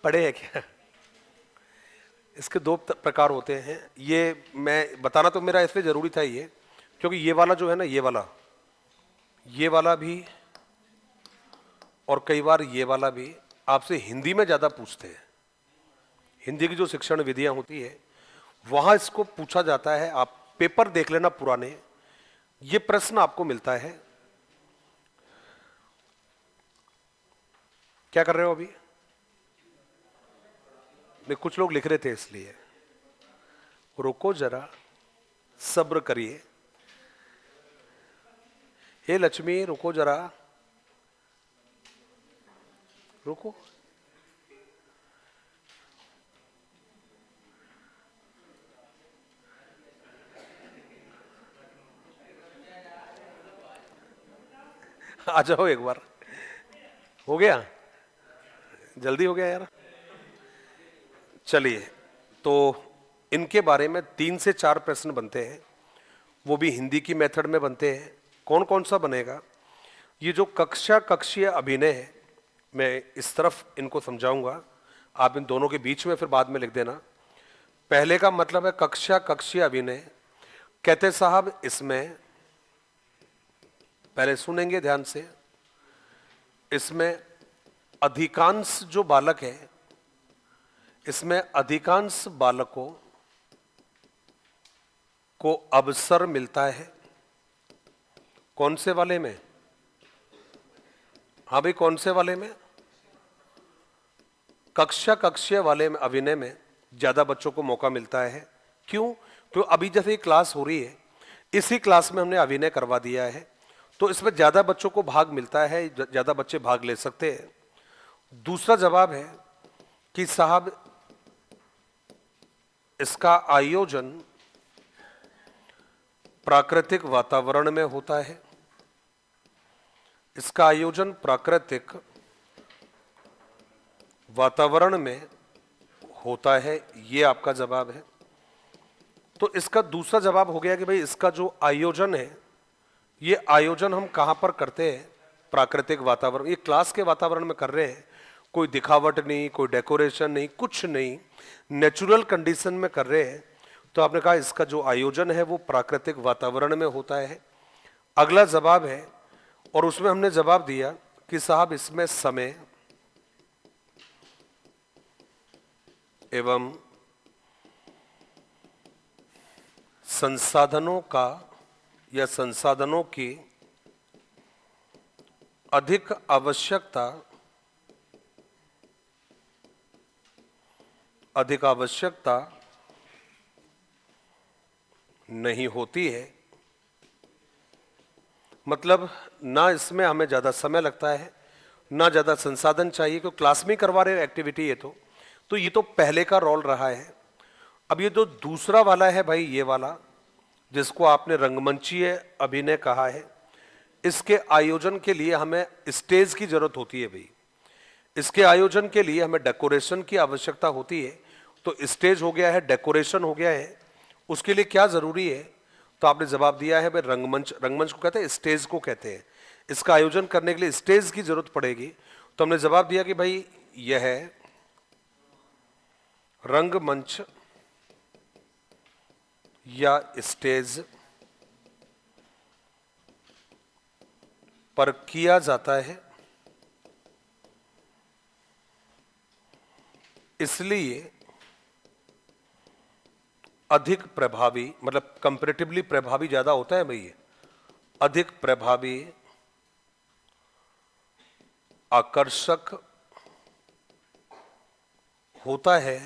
A: पढ़े हैं क्या? इसके दो प्रकार होते हैं। ये मैं बताना तो मेरा इसलिए जरूरी था ये, क्योंकि ये वाला जो है ना, ये वाला भी और कई बार ये वाला भी आपसे हिंदी में ज्यादा पूछते हैं। हिंदी की जो शिक्षण विधियां होती है वहां इसको पूछा जाता है। आप पेपर देख लेना पुराने, ये प्रश्न आपको मिलता है। क्या कर रहे हो अभी? नहीं, कुछ लोग लिख रहे थे इसलिए रुको जरा, सब्र करिए। हे लक्ष्मी रुको जरा, रुको। आ जाओ एक बार। हो गया, जल्दी हो गया यार। चलिए, तो इनके बारे में 3 से 4 प्रश्न बनते हैं, वो भी हिंदी की मेथड में बनते हैं। कौन कौन सा बनेगा? ये जो कक्षा कक्षीय अभिनय है, मैं इस तरफ इनको समझाऊंगा, आप इन दोनों के बीच में फिर बाद में लिख देना। पहले का मतलब है कक्षा कक्षीय अभिनय। कहते साहब इसमें, पहले सुनेंगे ध्यान से, इसमें अधिकांश जो बालक है, इसमें अधिकांश बालकों को अवसर मिलता है। कौन से वाले में? हाँ भाई, कौन से वाले में? कक्षा कक्षीय वाले में, अभिनय में ज्यादा बच्चों को मौका मिलता है। क्यों? क्यों? अभी जैसे क्लास हो रही है, इसी क्लास में हमने अभिनय करवा दिया है, तो इसमें ज्यादा बच्चों को भाग मिलता है, ज्यादा बच्चे भाग ले सकते हैं। दूसरा जवाब है कि साहब इसका आयोजन प्राकृतिक वातावरण में होता है। इसका आयोजन प्राकृतिक वातावरण में होता है, ये आपका जवाब है। तो इसका दूसरा जवाब हो गया कि भाई इसका जो आयोजन है, ये आयोजन हम कहां पर करते हैं? प्राकृतिक वातावरण। ये क्लास के वातावरण में कर रहे हैं, कोई दिखावट नहीं, कोई डेकोरेशन नहीं, कुछ नहीं, नेचुरल कंडीशन में कर रहे हैं। तो आपने कहा इसका जो आयोजन है वो प्राकृतिक वातावरण में होता है। अगला जवाब है, और उसमें हमने जवाब दिया कि साहब इसमें समय एवं संसाधनों का या संसाधनों की अधिक आवश्यकता नहीं होती है। मतलब ना इसमें हमें ज़्यादा समय लगता है, ना ज़्यादा संसाधन चाहिए, क्योंकि क्लास में करवा रहे एक्टिविटी है। तो ये तो पहले का रोल रहा है। अब ये जो दूसरा वाला है भाई, ये वाला जिसको आपने रंगमंचीय अभिनय कहा है, इसके आयोजन के लिए हमें स्टेज की जरूरत होती है भाई। इसके आयोजन के लिए हमें डेकोरेशन की आवश्यकता होती है। तो स्टेज हो गया है, डेकोरेशन हो गया है, उसके लिए क्या जरूरी है? तो आपने जवाब दिया है भाई रंगमंच। रंगमंच को कहते हैं, स्टेज को कहते हैं। इसका आयोजन करने के लिए स्टेज की जरूरत पड़ेगी। तो हमने जवाब दिया कि भाई यह है रंगमंच या स्टेज पर किया जाता है, इसलिए अधिक प्रभावी, मतलब कंपैरेटिवली प्रभावी ज्यादा होता है भाई, ये अधिक प्रभावी, आकर्षक होता है,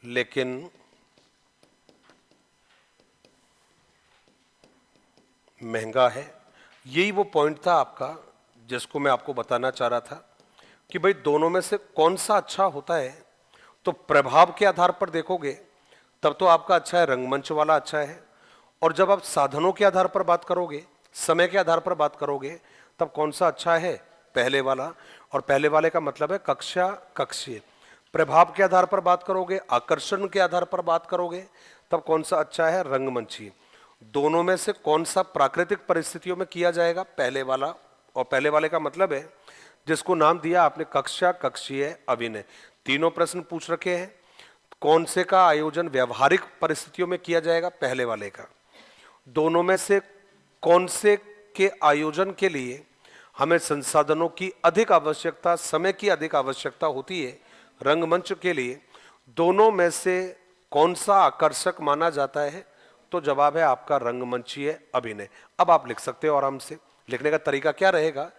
A: लेकिन महंगा है। यही वो पॉइंट था आपका जिसको मैं आपको बताना चाह रहा था कि भाई दोनों में से कौन सा अच्छा होता है। तो प्रभाव के आधार पर देखोगे तब तो आपका अच्छा है, रंगमंच वाला अच्छा है। और जब आप साधनों के आधार पर बात करोगे, समय के आधार पर बात करोगे, तब कौन सा अच्छा है? पहले वाला। और पहले वाले का मतलब है कक्षा कक्षीय। प्रभाव के आधार पर बात करोगे, आकर्षण के आधार पर बात करोगे, तब कौन सा अच्छा है? रंगमंची। दोनों में से कौन सा प्राकृतिक परिस्थितियों में किया जाएगा? पहले वाला। और पहले वाले का मतलब है जिसको नाम दिया आपने कक्षा कक्षीय अभिनय। तीनों प्रश्न पूछ रखे हैं, कौन से का आयोजन व्यवहारिक परिस्थितियों में किया जाएगा? पहले वाले का। दोनों में से कौन से के आयोजन के लिए हमें संसाधनों की अधिक आवश्यकता, समय की अधिक आवश्यकता होती है? रंगमंच के लिए। दोनों में से कौन सा आकर्षक माना जाता है? तो जवाब है आपका रंगमंचीय अभिनय। अब आप लिख सकते हो आराम से। लिखने का तरीका क्या रहेगा?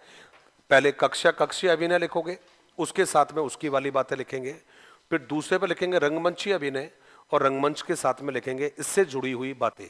A: पहले कक्षा कक्षीय अभिनय लिखोगे, उसके साथ में उसकी वाली बातें लिखेंगे, फिर दूसरे पे लिखेंगे रंगमंचीय अभिनय, और रंगमंच के साथ में लिखेंगे इससे जुड़ी हुई बातें।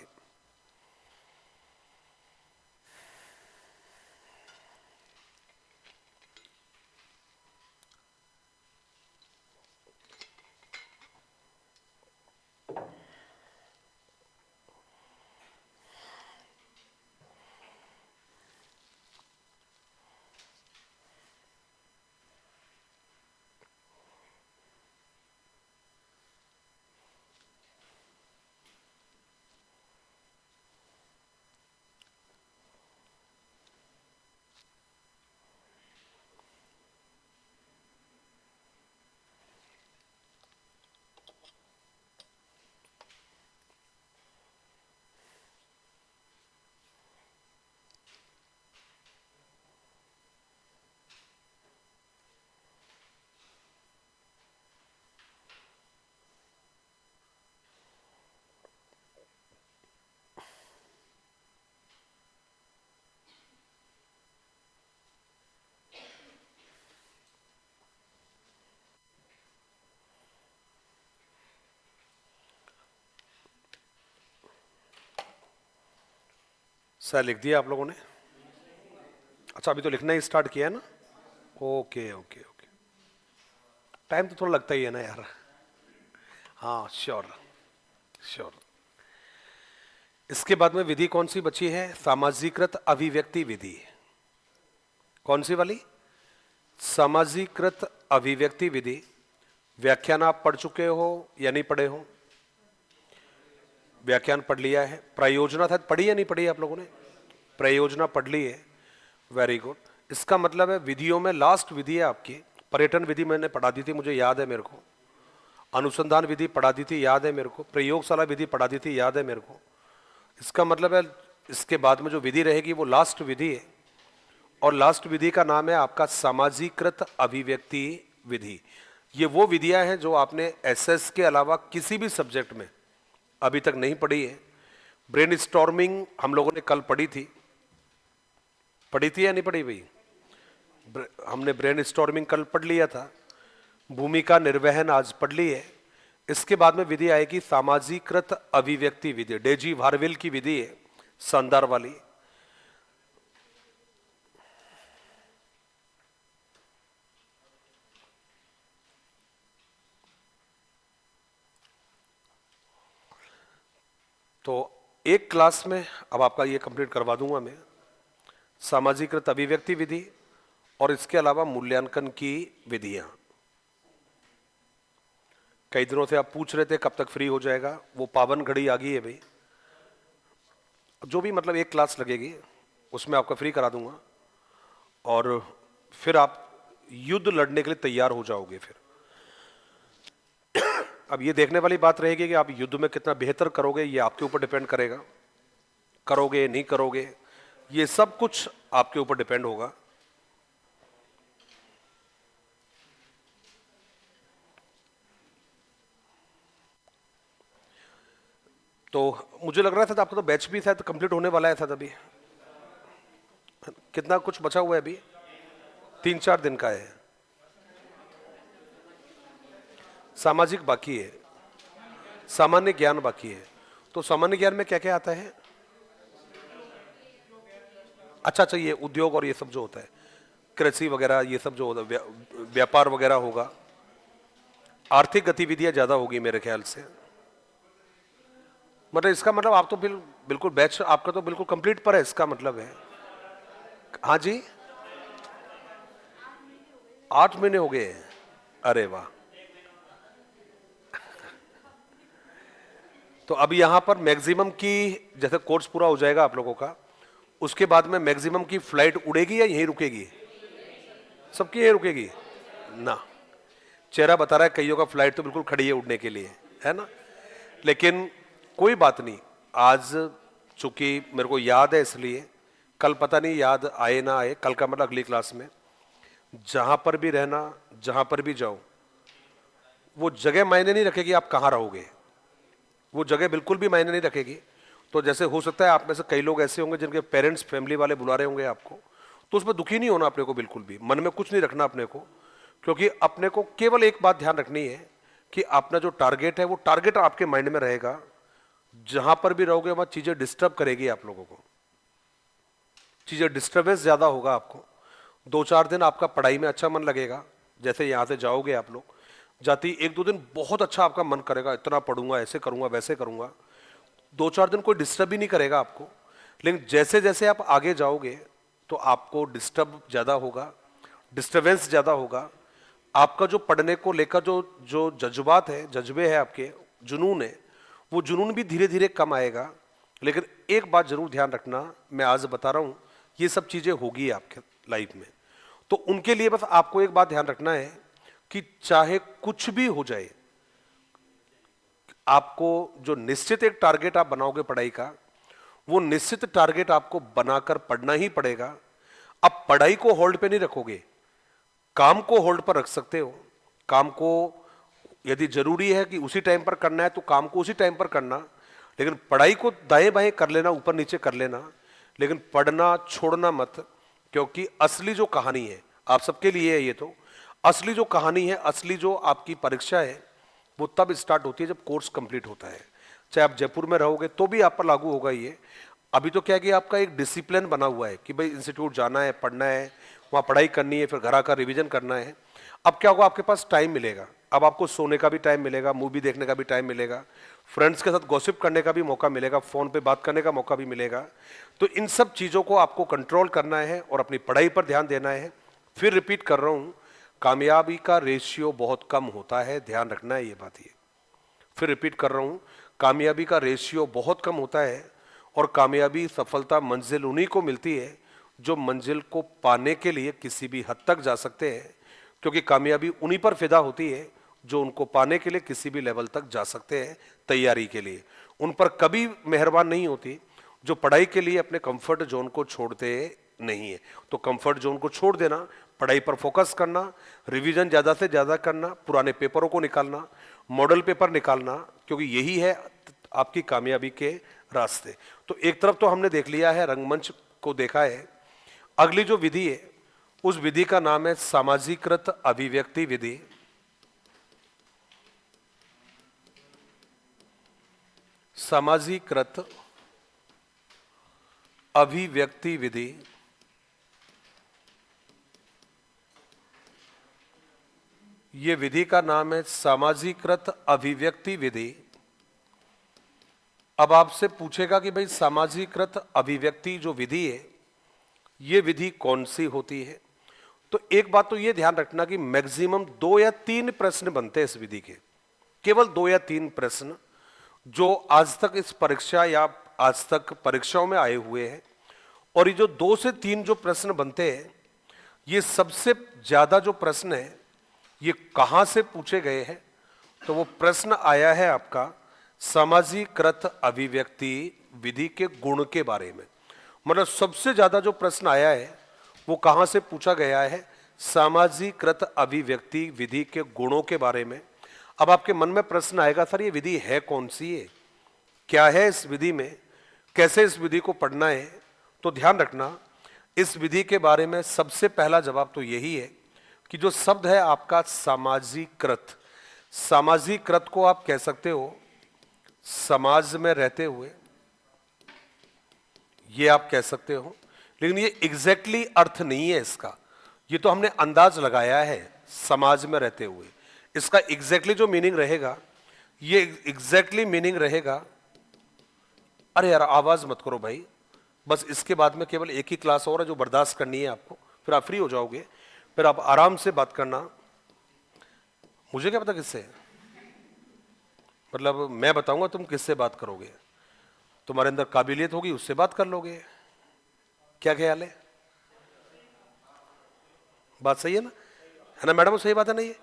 A: सर लिख दिया आप लोगों ने? अच्छा, अभी तो लिखना ही स्टार्ट किया है ना? Okay okay okay. टाइम तो थोड़ा लगता ही है ना यार। हाँ श्योर श्योर। इसके बाद में विधि कौन सी बची है? सामाजिकृत अभिव्यक्ति विधि। कौन सी वाली? सामाजिकृत अभिव्यक्ति विधि। व्याख्यान आप पढ़ चुके हो या नहीं पढ़े हो? व्याख्यान पढ़ लिया है। प्रयोजना था, पढ़ी या नहीं पढ़ी आप लोगों ने? प्रयोजना पढ़ ली है, वेरी गुड। इसका मतलब है विधियों में लास्ट विधि है आपकी पर्यटन विधि। मैंने पढ़ा दी थी, मुझे याद है मेरे को। अनुसंधान विधि पढ़ा दी थी, याद है मेरे को। प्रयोगशाला विधि पढ़ा दी थी, याद है मेरे को। इसका मतलब है इसके बाद में जो विधि रहेगी वो लास्ट विधि है, और लास्ट विधि का नाम है आपका सामाजीकृत अभिव्यक्ति विधि। ये वो विधियां हैं जो आपने एसएस के अलावा किसी भी सब्जेक्ट में अभी तक नहीं पढ़ी है। ब्रेन स्टॉर्मिंग हम लोगों ने कल पढ़ी थी या नहीं पढ़ी भाई? हमने ब्रेन स्टॉर्मिंग कल पढ़ लिया था। भूमिका निर्वहन आज पढ़ ली है। इसके बाद में विधि आएगी सामाजीकृत अभिव्यक्ति विधि, डेजी वारविल की विधि है, शानदार वाली। तो एक क्लास में अब आपका ये कंप्लीट करवा दूंगा मैं, सामाजीकृत अभिव्यक्ति विधि और इसके अलावा मूल्यांकन की विधियां। कई दिनों से आप पूछ रहे थे कब तक फ्री हो जाएगा, वो पावन घड़ी आ गई है भाई। जो भी मतलब एक क्लास लगेगी उसमें आपका फ्री करा दूंगा, और फिर आप युद्ध लड़ने के लिए तैयार हो जाओगे। फिर अब ये देखने वाली बात रहेगी कि आप युद्ध में कितना बेहतर करोगे, ये आपके ऊपर डिपेंड करेगा। करोगे नहीं करोगे, ये सब कुछ आपके ऊपर डिपेंड होगा। तो मुझे लग रहा था आपका तो बैच भी शायद कंप्लीट होने वाला है शायद। अभी कितना कुछ बचा हुआ है? अभी 3-4 दिन का है। सामाजिक बाकी है, सामान्य ज्ञान बाकी है। तो सामान्य ज्ञान में क्या क्या आता है? अच्छा, ये उद्योग और ये सब जो होता है, कृषि वगैरह, ये सब जो होता है, व्यापार वगैरह होगा। आर्थिक गतिविधियां ज्यादा होगी मेरे ख्याल से। मतलब इसका मतलब आप तो बिल्कुल बैच आपका तो बिल्कुल कंप्लीट पर है, इसका मतलब है। हाँ जी, 8 महीने हो गए। अरे वाह। तो अभी यहां पर मैक्सिमम की, जैसे कोर्स पूरा हो जाएगा आप लोगों का, उसके बाद में मैक्सिमम की फ्लाइट उड़ेगी या यहीं रुकेगी? सबकी यहीं रुकेगी ना? चेहरा बता रहा है कईयों का फ्लाइट तो बिल्कुल खड़ी है उड़ने के लिए, है ना? लेकिन कोई बात नहीं, आज चूंकि मेरे को याद है इसलिए, कल पता नहीं याद आए ना आए, कल का मतलब अगली क्लास में। जहां पर भी रहना, जहां पर भी जाओ, वो जगह मायने नहीं रखेगी आप कहां रहोगे, वो जगह बिल्कुल भी मायने नहीं रखेगी। तो जैसे हो सकता है आप में से कई लोग ऐसे होंगे जिनके पेरेंट्स फैमिली वाले बुला रहे होंगे आपको, तो उसमें दुखी नहीं होना अपने को, बिल्कुल भी मन में कुछ नहीं रखना अपने को। क्योंकि अपने को केवल एक बात ध्यान रखनी है कि अपना जो टारगेट है वो टारगेट आपके माइंड में रहेगा। जहां पर भी रहोगे वहां चीजें डिस्टर्ब करेगी आप लोगों को, चीजें डिस्टर्बेंस ज्यादा होगा आपको। 2-4 दिन आपका पढ़ाई में अच्छा मन लगेगा, जैसे यहां से जाओगे आप लोग, जाती 1-2 दिन बहुत अच्छा आपका मन करेगा, इतना पढ़ूंगा, ऐसे करूंगा, वैसे करूंगा। 2-4 दिन कोई डिस्टर्ब ही नहीं करेगा आपको। लेकिन जैसे जैसे आप आगे जाओगे तो आपको डिस्टर्ब ज्यादा होगा, डिस्टर्बेंस ज्यादा होगा। आपका जो पढ़ने को लेकर जो जो जज्बात है, जज्बे है आपके, जुनून है, वो जुनून भी धीरे धीरे कम आएगा। लेकिन एक बात जरूर ध्यान रखना, मैं आज बता रहा हूं, ये सब चीजें होगी आपके लाइफ में। तो उनके लिए बस आपको एक बात ध्यान रखना है कि चाहे कुछ भी हो जाए, आपको जो निश्चित एक टारगेट आप बनाओगे पढ़ाई का, वो निश्चित टारगेट आपको बनाकर पढ़ना ही पड़ेगा। अब पढ़ाई को होल्ड पे नहीं रखोगे, काम को होल्ड पर रख सकते हो। काम को यदि जरूरी है कि उसी टाइम पर करना है तो काम को उसी टाइम पर करना, लेकिन पढ़ाई को दाएं बाएं कर लेना, ऊपर नीचे कर लेना, लेकिन पढ़ना छोड़ना मत। क्योंकि असली जो कहानी है आप सबके लिए है, ये तो असली जो कहानी है, असली जो आपकी परीक्षा है, वो तब स्टार्ट होती है जब कोर्स कंप्लीट होता है। चाहे आप जयपुर में रहोगे तो भी आप पर लागू होगा ये। अभी तो क्या कि आपका एक डिसिप्लिन बना हुआ है कि भाई इंस्टीट्यूट जाना है, पढ़ना है, वहाँ पढ़ाई करनी है, फिर घर आकर रिवीजन करना है। अब क्या होगा, आपके पास टाइम मिलेगा, अब आपको सोने का भी टाइम मिलेगा, मूवी देखने का भी टाइम मिलेगा, फ्रेंड्स के साथ गॉसिप करने का भी मौका मिलेगा, फोन पे बात करने का मौका भी मिलेगा। तो इन सब चीज़ों को आपको कंट्रोल करना है और अपनी पढ़ाई पर ध्यान देना है। फिर रिपीट कर रहा हूँ, कामयाबी का रेशियो बहुत कम होता है, ध्यान रखना है ये बात। ये फिर रिपीट कर रहा हूँ, कामयाबी का रेशियो बहुत कम होता है, और कामयाबी, सफलता, मंजिल उन्हीं को मिलती है जो मंजिल को पाने के लिए किसी भी हद तक जा सकते हैं। क्योंकि कामयाबी उन्हीं पर फिदा होती है जो उनको पाने के लिए किसी भी लेवल तक जा सकते हैं तैयारी के लिए। उन पर कभी मेहरबान नहीं होती जो पढ़ाई के लिए अपने कंफर्ट जोन को छोड़ते नहीं है। तो कंफर्ट जोन को छोड़ देना, पढ़ाई पर फोकस करना, रिवीजन ज्यादा से ज्यादा करना, पुराने पेपरों को निकालना, मॉडल पेपर निकालना, क्योंकि यही है आपकी कामयाबी के रास्ते। तो एक तरफ तो हमने देख लिया है, रंगमंच को देखा है। अगली जो विधि है उस विधि का नाम है सामाजीकृत अभिव्यक्ति विधि। सामाजीकृत अभिव्यक्ति विधि ये विधि का नाम है सामाजीकृत अभिव्यक्ति विधि। अब आपसे पूछेगा कि भाई सामाजीकृत अभिव्यक्ति जो विधि है ये विधि कौन सी होती है। तो एक बात तो ये ध्यान रखना कि मैक्सिमम 2 या 3 प्रश्न बनते हैं इस विधि के, केवल 2 या 3 प्रश्न जो आज तक इस परीक्षा या आज तक परीक्षाओं में आए हुए हैं। और ये जो 2 से 3 जो प्रश्न बनते हैं ये सबसे ज्यादा जो प्रश्न है ये कहां से पूछे गए हैं। तो वो प्रश्न आया है आपका सामाजीकृत अभिव्यक्ति विधि के गुण के बारे में। मतलब सबसे ज्यादा जो प्रश्न आया है वो कहां से पूछा गया है, सामाजीकृत अभिव्यक्ति विधि के गुणों के बारे में। अब आपके मन में प्रश्न आएगा, सर ये विधि है कौन सी है, क्या है इस विधि में, कैसे इस विधि को पढ़ना है। तो ध्यान रखना इस विधि के बारे में सबसे पहला जवाब तो यही है कि जो शब्द है आपका सामाजीकृत, सामाजीकृत को आप कह सकते हो समाज में रहते हुए, ये आप कह सकते हो, लेकिन ये एग्जैक्टली अर्थ नहीं है इसका। ये तो हमने अंदाज लगाया है समाज में रहते हुए। इसका एग्जैक्टली जो मीनिंग रहेगा, ये एग्जैक्टली मीनिंग रहेगा, अरे यार आवाज मत करो भाई, बस इसके बाद में केवल एक ही क्लास और है जो बर्दाश्त करनी है आपको, फिर आप फ्री हो जाओगे, फिर आप आराम से बात करना। मुझे क्या पता किससे, मतलब मैं बताऊंगा तुम किससे बात करोगे, तुम्हारे अंदर काबिलियत होगी उससे बात कर लोगे। क्या ख्याल है, बात सही है ना मैडम, सही बात है ना। ये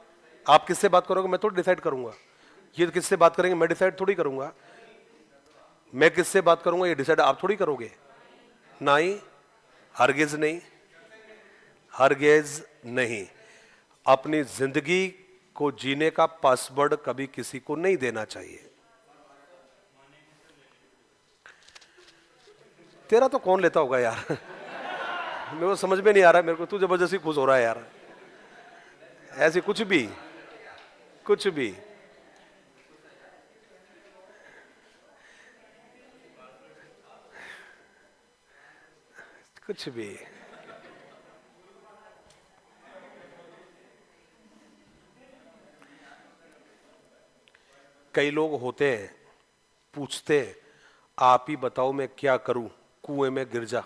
A: आप किससे बात करोगे मैं थोड़ी डिसाइड करूंगा, ये किससे बात करेंगे मैं डिसाइड थोड़ी करूंगा, मैं किससे बात करूंगा ये डिसाइड आप थोड़ी करोगे। नहीं, हरगिज नहीं, हरगिज नहीं। अपनी जिंदगी को जीने का पासवर्ड कभी किसी को नहीं देना चाहिए। तेरा तो कौन लेता होगा यार मेरे को समझ में नहीं आ रहा है, मेरे को तू जबरदस्ती खुश हो रहा है यार, ऐसे कुछ भी कुछ भी। कुछ भी कई लोग होते हैं पूछते हैं आप ही बताओ मैं क्या करूं, कुएं में गिर जा।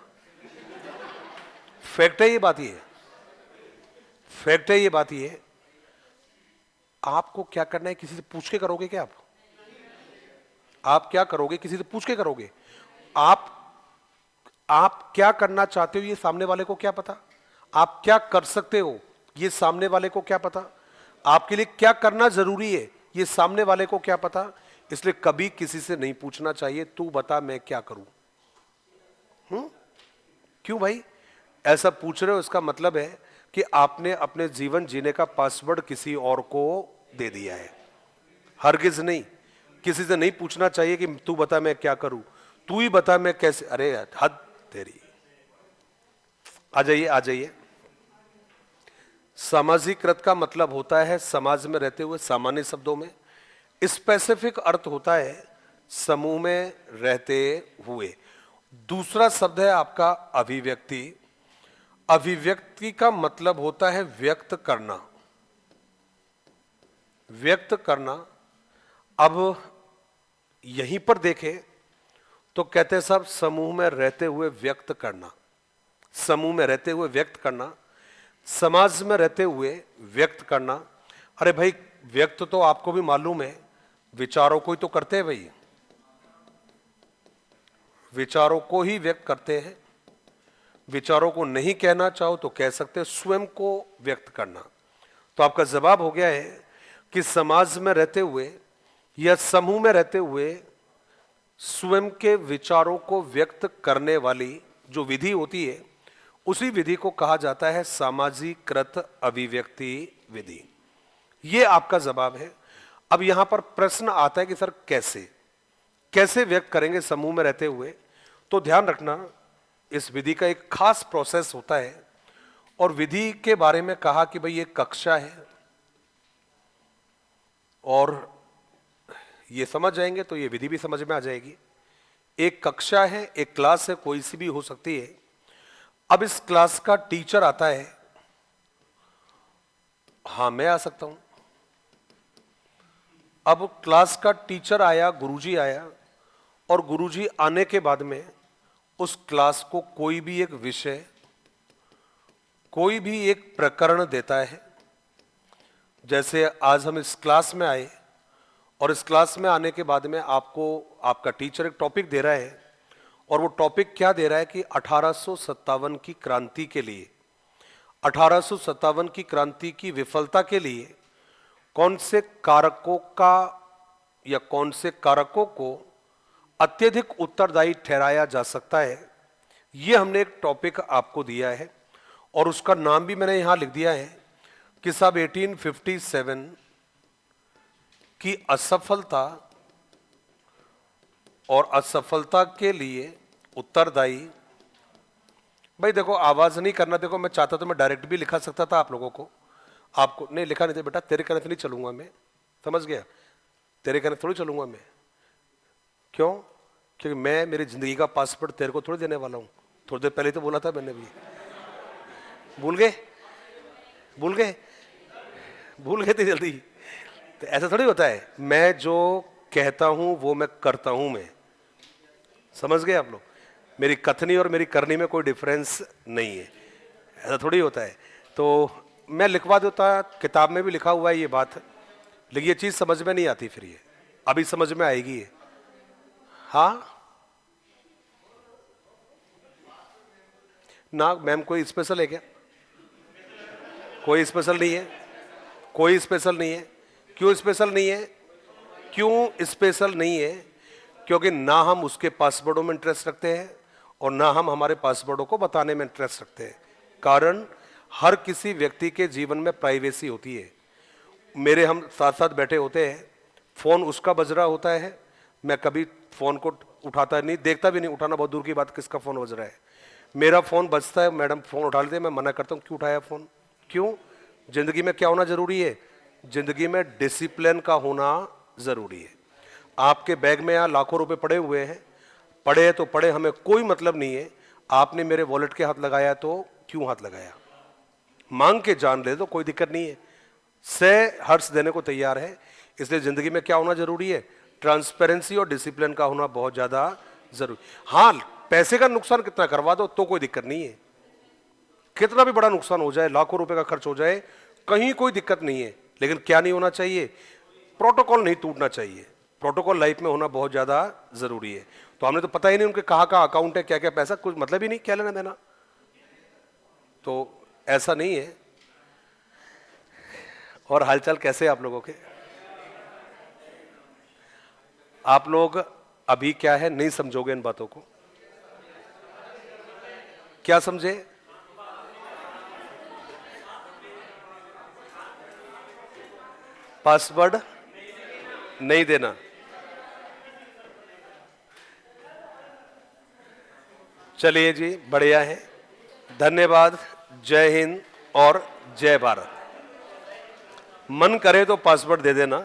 A: फैक्ट है ये बात, ये फैक्ट है ये बात। ये आपको क्या करना है, किसी से पूछ के करोगे क्या आप क्या करोगे, किसी से पूछ के करोगे। आप क्या करना चाहते हो ये सामने वाले को क्या पता, आप क्या कर सकते हो ये सामने वाले को क्या पता, आपके लिए क्या करना जरूरी है ये सामने वाले को क्या पता। इसलिए कभी किसी से नहीं पूछना चाहिए तू बता मैं क्या करूं। क्यों भाई ऐसा पूछ रहे हो, इसका मतलब है कि आपने अपने जीवन जीने का पासवर्ड किसी और को दे दिया है। हरगिज नहीं, किसी से नहीं पूछना चाहिए कि तू बता मैं क्या करूं, तू ही बता मैं कैसे। अरे हद तेरी। आ जाइए आ जाइए। सामाजीकृत का मतलब होता है समाज में रहते हुए, सामान्य शब्दों में। स्पेसिफिक अर्थ होता है समूह में रहते हुए। दूसरा शब्द है आपका अभिव्यक्ति। अभिव्यक्ति का मतलब होता है व्यक्त करना, व्यक्त करना। अब यहीं पर देखें तो कहते हैं सब समूह में रहते हुए व्यक्त करना, समूह में रहते हुए व्यक्त करना, समाज में रहते हुए व्यक्त करना। अरे भाई व्यक्त तो आपको भी मालूम है विचारों को ही तो करते हैं भाई, विचारों को ही व्यक्त करते हैं। विचारों को नहीं कहना चाहो तो कह सकते हैं स्वयं को व्यक्त करना। तो आपका जवाब हो गया है कि समाज में रहते हुए या समूह में रहते हुए स्वयं के विचारों को व्यक्त करने वाली जो विधि होती है, उसी विधि को कहा जाता है सामाजीकृत अभिव्यक्ति विधि। ये आपका जवाब है। अब यहां पर प्रश्न आता है कि सर कैसे व्यक्त करेंगे समूह में रहते हुए? तो ध्यान रखना, इस विधि का एक खास प्रोसेस होता है। और विधि के बारे में कहा कि भाई ये कक्षा है, और ये समझ जाएंगे तो ये विधि भी समझ में आ जाएगी। एक कक्षा है, एक क्लास है, कोई सी भी हो सकती है। अब इस क्लास का टीचर आता है, हां मैं आ सकता हूं। अब क्लास का टीचर आया, गुरुजी आया, और गुरुजी आने के बाद में उस क्लास को कोई भी एक विषय, कोई भी एक प्रकरण देता है। जैसे आज हम इस क्लास में आए, और इस क्लास में आने के बाद में आपको आपका टीचर एक टॉपिक दे रहा है, और वो टॉपिक क्या दे रहा है कि 1857 की क्रांति के लिए, 1857 की क्रांति की विफलता के लिए कौन से कारकों का या कौन से कारकों को अत्यधिक उत्तरदायी ठहराया जा सकता है, ये हमने एक टॉपिक आपको दिया है। और उसका नाम भी मैंने यहां लिख दिया है कि साहब 1857 की असफलता और असफलता के लिए उत्तरदायी। भाई देखो, आवाज नहीं करना। देखो, मैं चाहता तो मैं डायरेक्ट भी लिखा सकता था आप लोगों को, आपको नहीं लिखा नहीं था। बेटा तेरे कहने से नहीं चलूंगा मैं, समझ गया? तेरे कहने थोड़ी चलूंगा मैं। क्यों? क्योंकि मैं मेरी जिंदगी का पासपोर्ट तेरे को थोड़ी देने वाला हूं। थोड़ी देर पहले तो बोला था मैंने भी। भूल गए? भूल गए? भूल गए थे जल्दी? तो ऐसा थोड़ी होता है। मैं जो कहता हूं वो मैं करता हूं। मैं समझ गए आप लोग? मेरी कथनी और मेरी करनी में कोई डिफरेंस नहीं है। ऐसा थोड़ी होता है। तो मैं लिखवा देता, किताब में भी लिखा हुआ है ये बात, लेकिन ये चीज समझ में नहीं आती। फिर ये अभी समझ में आएगी ये। हाँ ना मैम, कोई स्पेशल है क्या? कोई स्पेशल नहीं है। कोई स्पेशल नहीं है। क्यों स्पेशल नहीं है? क्यों स्पेशल नहीं है? क्योंकि ना हम उसके पासवर्डों में इंटरेस्ट रखते हैं, और ना हम हमारे पासवर्डों को बताने में इंटरेस्ट रखते हैं। कारण, हर किसी व्यक्ति के जीवन में प्राइवेसी होती है। मेरे हम साथ साथ बैठे होते हैं, फोन उसका बज रहा होता है, मैं कभी फोन को उठाता नहीं, देखता भी नहीं, उठाना बहुत दूर की बात, किसका फोन बज रहा है। मेरा फोन बजता है, मैडम फोन उठा लेते हैं, मैं मना करता हूँ क्यों उठाया फोन। क्यों? जिंदगी में क्या होना जरूरी है? जिंदगी में डिसिप्लिन का होना जरूरी है। आपके बैग में यहाँ लाखों रुपए पड़े हुए हैं, पड़े तो पड़े, हमें कोई मतलब नहीं है। आपने मेरे वॉलेट के हाथ लगाया तो क्यों हाथ लगाया? मांग के जान ले तो कोई दिक्कत नहीं है, से हर्ष देने को तैयार है। इसलिए जिंदगी में क्या होना जरूरी है? ट्रांसपेरेंसी और डिसिप्लिन का होना बहुत ज्यादा जरूरी। हाँ, पैसे का नुकसान कितना करवा दो तो कोई दिक्कत नहीं है। कितना भी बड़ा नुकसान हो जाए, लाखों रुपए का खर्च हो जाए, कहीं कोई दिक्कत नहीं है। लेकिन क्या नहीं होना चाहिए? प्रोटोकॉल नहीं टूटना चाहिए। प्रोटोकॉल लाइफ में होना बहुत ज्यादा जरूरी है। तो हमने तो पता ही नहीं उनके कहाँ का अकाउंट है, क्या क्या पैसा, कुछ मतलब ही नहीं, क्या लेना देना। तो ऐसा नहीं है। और हालचाल कैसे आप लोगों के? आप लोग अभी क्या है, नहीं समझोगे इन बातों को। क्या समझे? पासवर्ड नहीं देना। चलिए जी, बढ़िया है, धन्यवाद। जय हिंद और जय भारत। मन करे तो पासवर्ड दे देना।